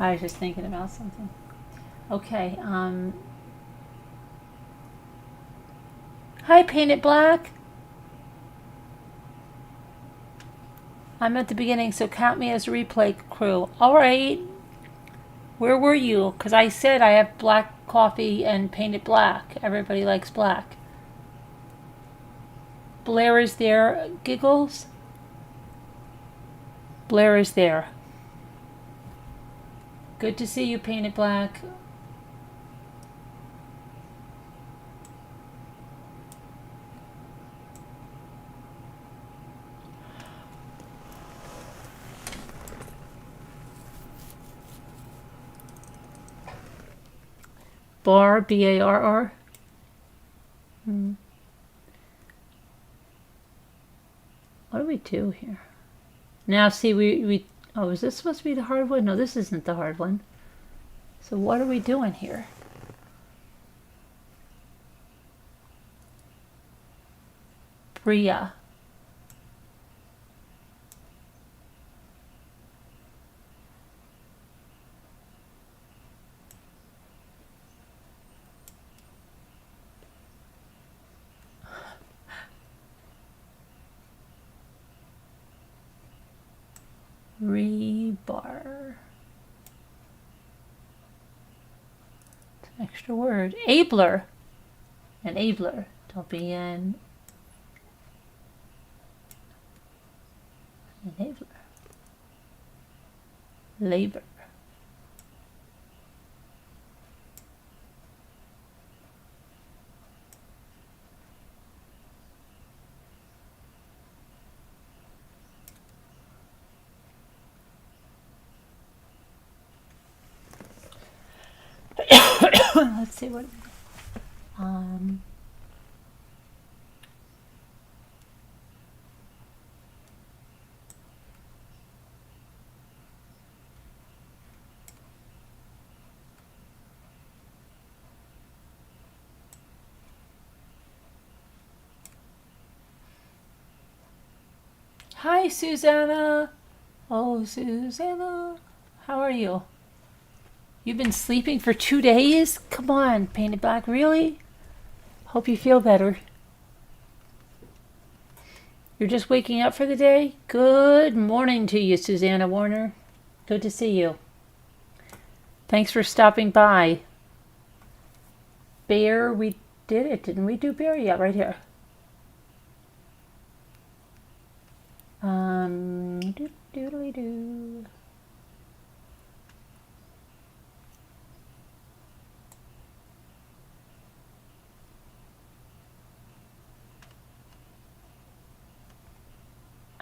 I was just thinking about something. Okay. Hi, Paint It Black. I'm at the beginning, so count me as replay crew. All right. Where were you? Because I said I have black coffee and Paint It Black. Everybody likes black. Blair is there. Giggles? Blair is there. Good to see you, Paint It Black. Bar, B-A-R-R. What do we do here? Now, see, oh, is this supposed to be the hard one? No, this isn't the hard one. So what are we doing here? Bria. Rebar. It's an extra word. Abler. Enabler. Don't be an enabler. Labor. Let's see what. Hi, Susanna. Oh, Susanna. How are you? You've been sleeping for 2 days? Come on, Paint It Black. Really? Hope you feel better. You're just waking up for the day? Good morning to you, Susanna Warner. Good to see you. Thanks for stopping by. Bear, we did it, didn't we do bear? Yeah, right here. Doodly-doo.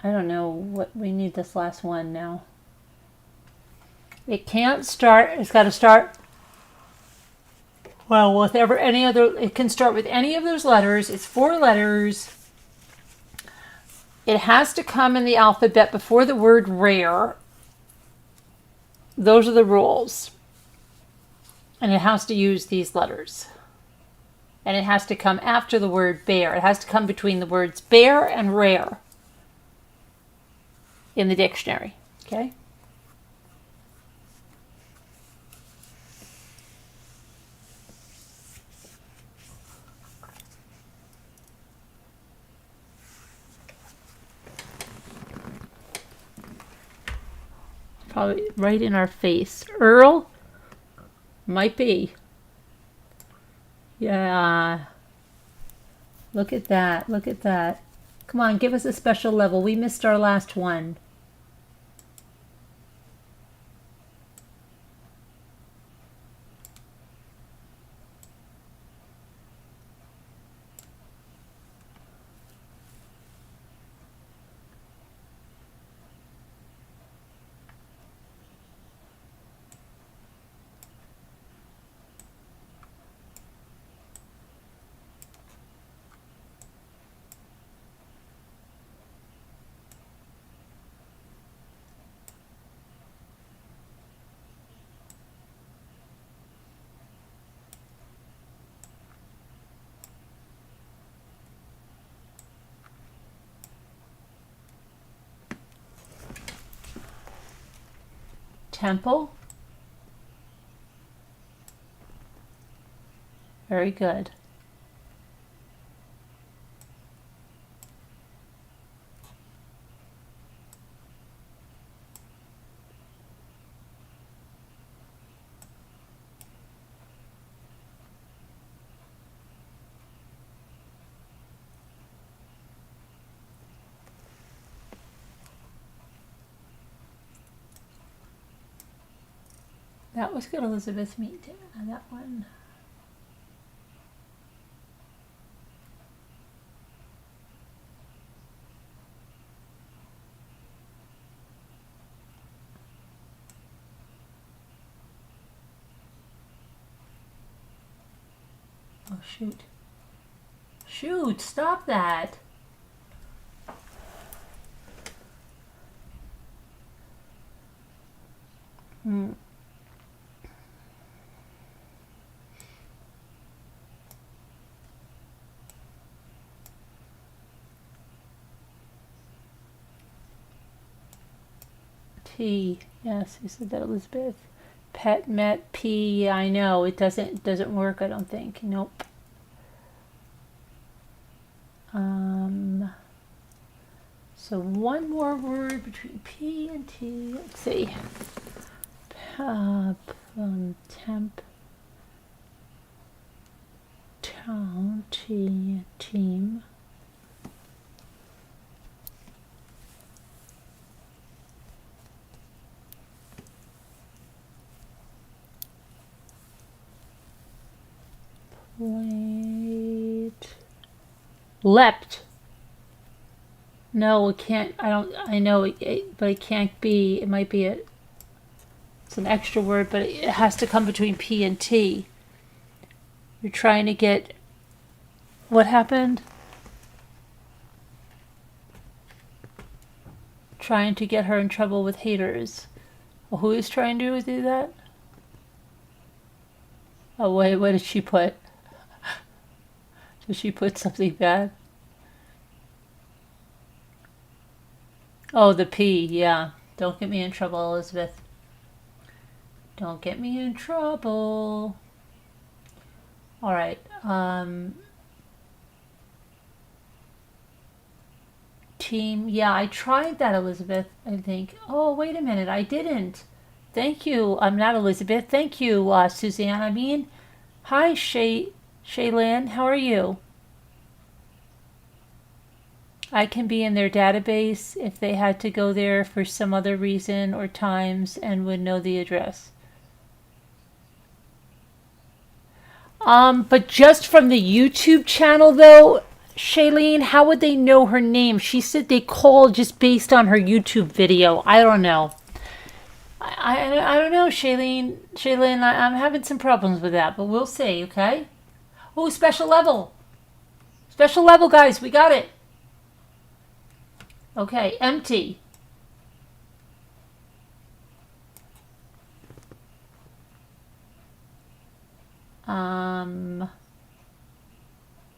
I don't know what we need this last one now. It can't start, it's got to start, well, with any other, it can start with any of those letters. It's 4 letters. It has to come in the alphabet before the word rare. Those are the rules. And it has to use these letters. And it has to come after the word bear. It has to come between the words bear and rare in the dictionary. Okay? Probably right in our face. Earl? Might be. Yeah. Look at that. Look at that. Come on, give us a special level. We missed our last one. Temple. Very good. That was good, Elizabeth. Meet that one. Oh, shoot. Shoot, stop that. T. Yes, you said that, Elizabeth. Pet, met, P. I know it doesn't work. I don't think. Nope. So one more word between P and T. Let's see. Temp. Town. T. Team. Wait. Leapt. No, it can't. I know it, but it can't be. It might be it's an extra word, but it has to come between P and T. You're trying to get. What happened? Trying to get her in trouble with haters. Well, who is trying to do that? Oh, wait, what did she put? Did she put something bad? Oh, the P, yeah. Don't get me in trouble, Elizabeth. Don't get me in trouble. All right. Team, yeah, I tried that, Elizabeth, I think. Oh, wait a minute, I didn't. Thank you. I'm not Elizabeth. Thank you, Suzanne. I mean, hi, Shaylin. How are you? I can be in their database if they had to go there for some other reason or times and would know the address. But just from the YouTube channel, though, Shailene, how would they know her name? She said they called just based on her YouTube video. I don't know. I don't know, Shailene. Shailene, I'm having some problems with that, but we'll see, okay? Oh, special level. Special level, guys. We got it. Okay, empty.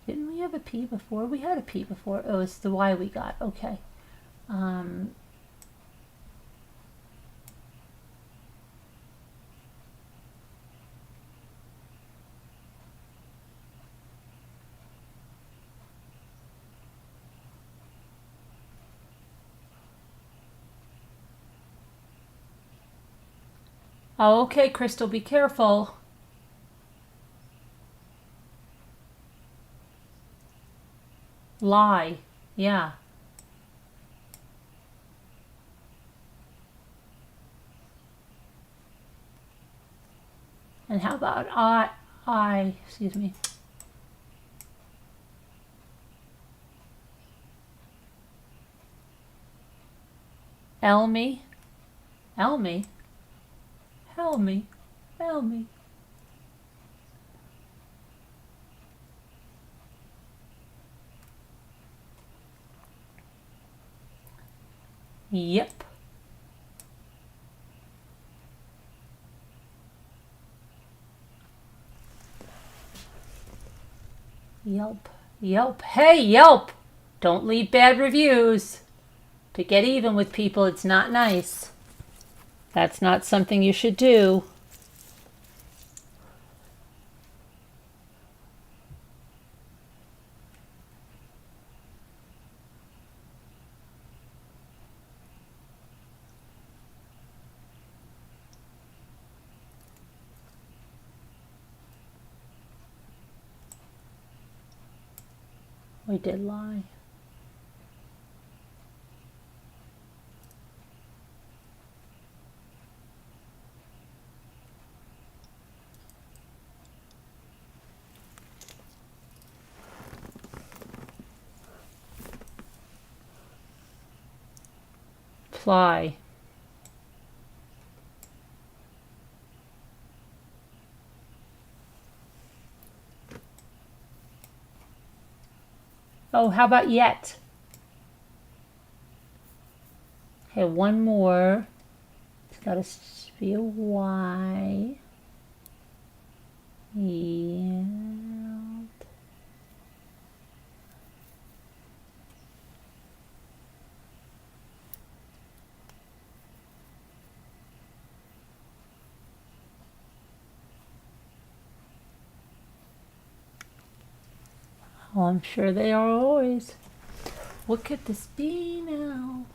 Didn't we have a P before? We had a P before. Oh, it's the Y we got. Okay. Oh, okay, Crystal, be careful. Lie. Yeah. And how about excuse me. Elmy. Elmy. Helmy. Elmy. Yep. Yelp. Yelp. Hey, Yelp! Don't leave bad reviews. To get even with people, it's not nice. That's not something you should do. We did lie. Fly. Oh, how about yet? Okay, one more. It's got to be a Y. Yeah. Oh, I'm sure they are always. What could this be now?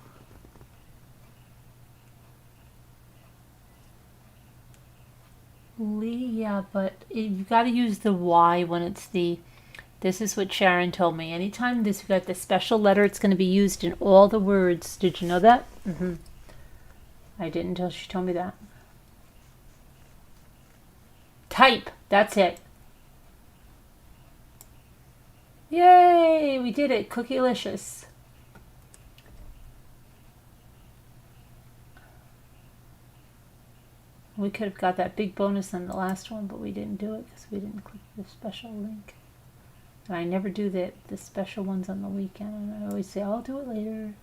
Yeah, but you've got to use the Y when it's the. This is what Sharon told me. Anytime this got the special letter, it's going to be used in all the words. Did you know that? I didn't until she told me that. Type. That's it. Yay! We did it. Cookielicious. We could have got that big bonus on the last one, but we didn't do it because we didn't click the special link. And I never do the special ones on the weekend. And I always say, I'll do it later.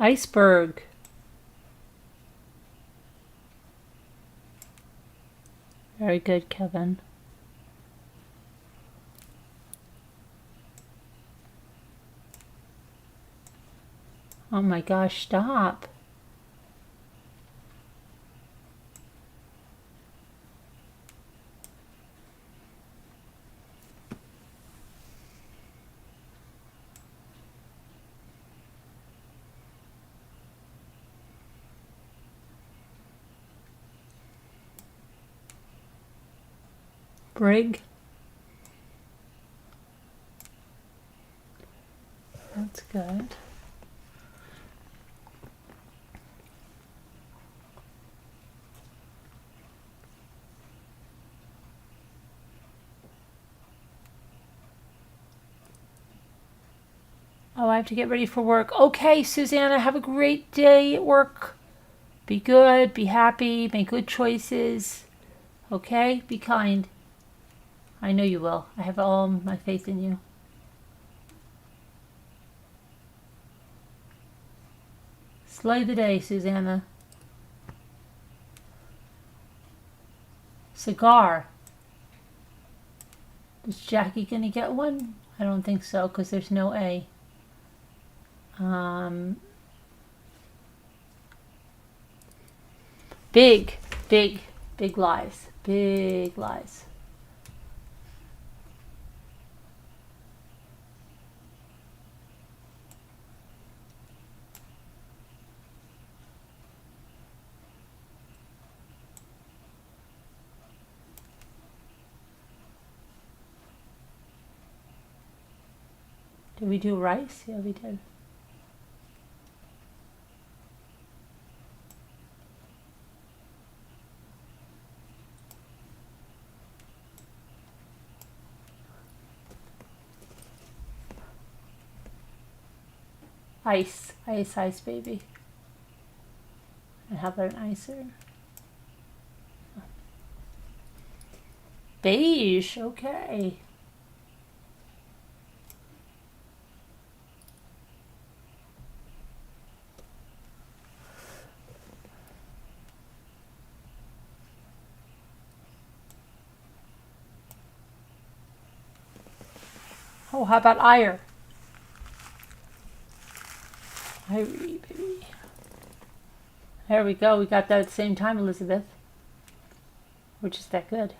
Iceberg. Very good, Kevin. Oh my gosh, stop. Brig. That's good. Oh, I have to get ready for work. Okay, Susanna, have a great day at work. Be good, be happy, make good choices. Okay? Be kind. I know you will. I have all my faith in you. Slay the day, Susanna. Cigar. Is Jackie gonna get one? I don't think so, because there's no A. Big lies. Big lies. Did we do rice? Yeah, we did. Ice, baby. And how about an icer? Beige, okay. Oh, how about ire? Irie, baby. There we go. We got that at the same time, Elizabeth. We're just that good.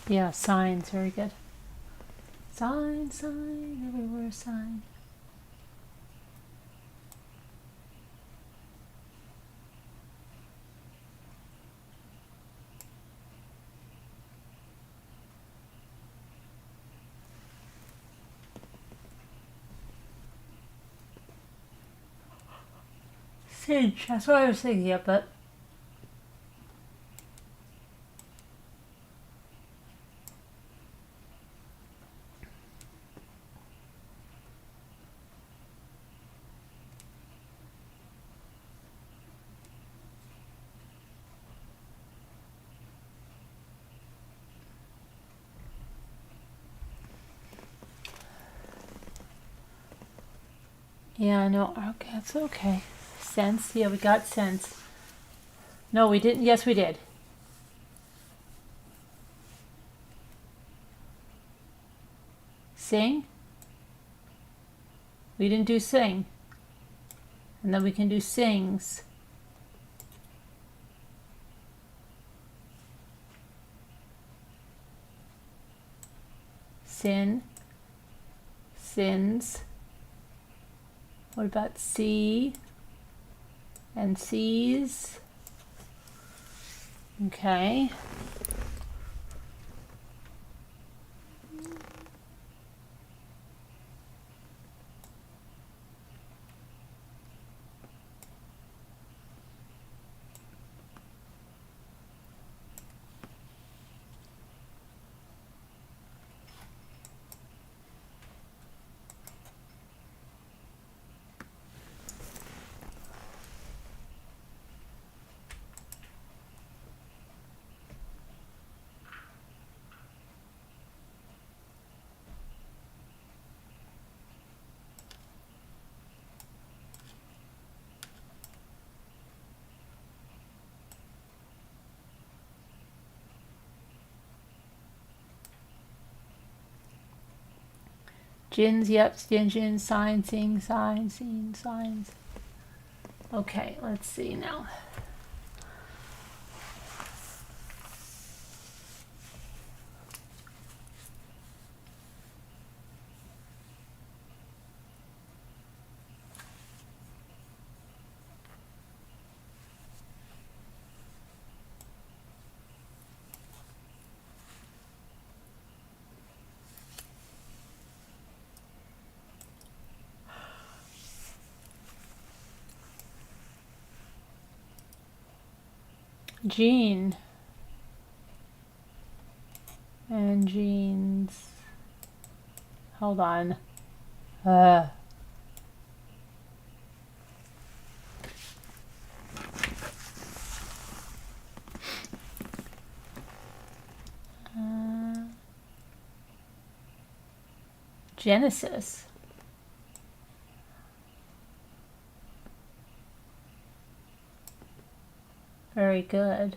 Yeah, signs, very good. Sign, sign, everywhere sign. Cinch, that's what I was thinking of, but yeah, no, okay, that's okay. Sense, yeah, we got sense. No, we didn't. Yes, we did. Sing. We didn't do sing. And then we can do sings. Sin. Sins. What about see and sees? Okay. Gins, yep, gin, sign, sing, sign, scene, signs. Okay, let's see now. Jean and jeans. Hold on. Genesis. Very good.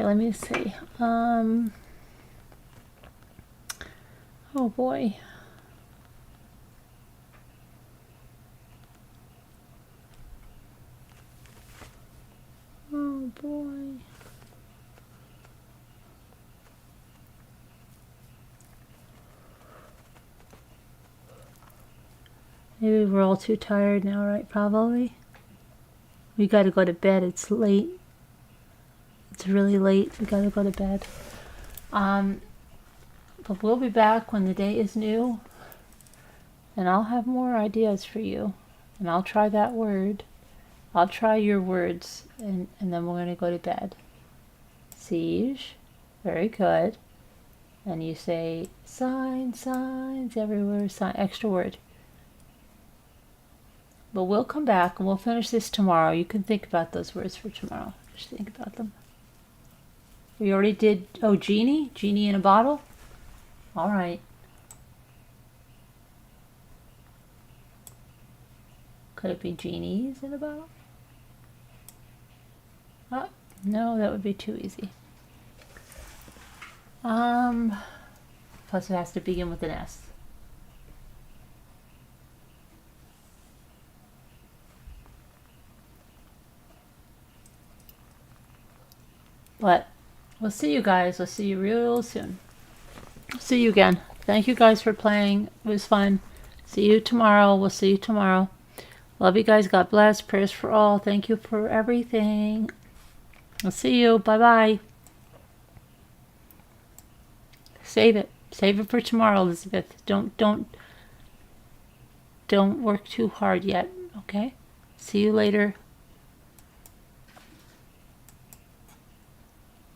Okay, let me see. Oh boy. Oh boy. Maybe we're all too tired now, right? Probably. We gotta go to bed. It's late. It's really late. We gotta go to bed. But we'll be back when the day is new. And I'll have more ideas for you. And I'll try that word. I'll try your words. And then we're gonna go to bed. Siege. Very good. And you say signs everywhere. Sign, extra word. But we'll come back and we'll finish this tomorrow. You can think about those words for tomorrow. Just think about them. We already did, oh, genie? Genie in a bottle? All right. Could it be genies in a bottle? Oh, no, that would be too easy. Plus it has to begin with an S. But we'll see you guys. We'll see you real soon. See you again. Thank you guys for playing. It was fun. See you tomorrow. We'll see you tomorrow. Love you guys. God bless. Prayers for all. Thank you for everything. I'll see you. Bye-bye. Save it. Save it for tomorrow, Elizabeth. Don't work too hard yet. Okay? See you later.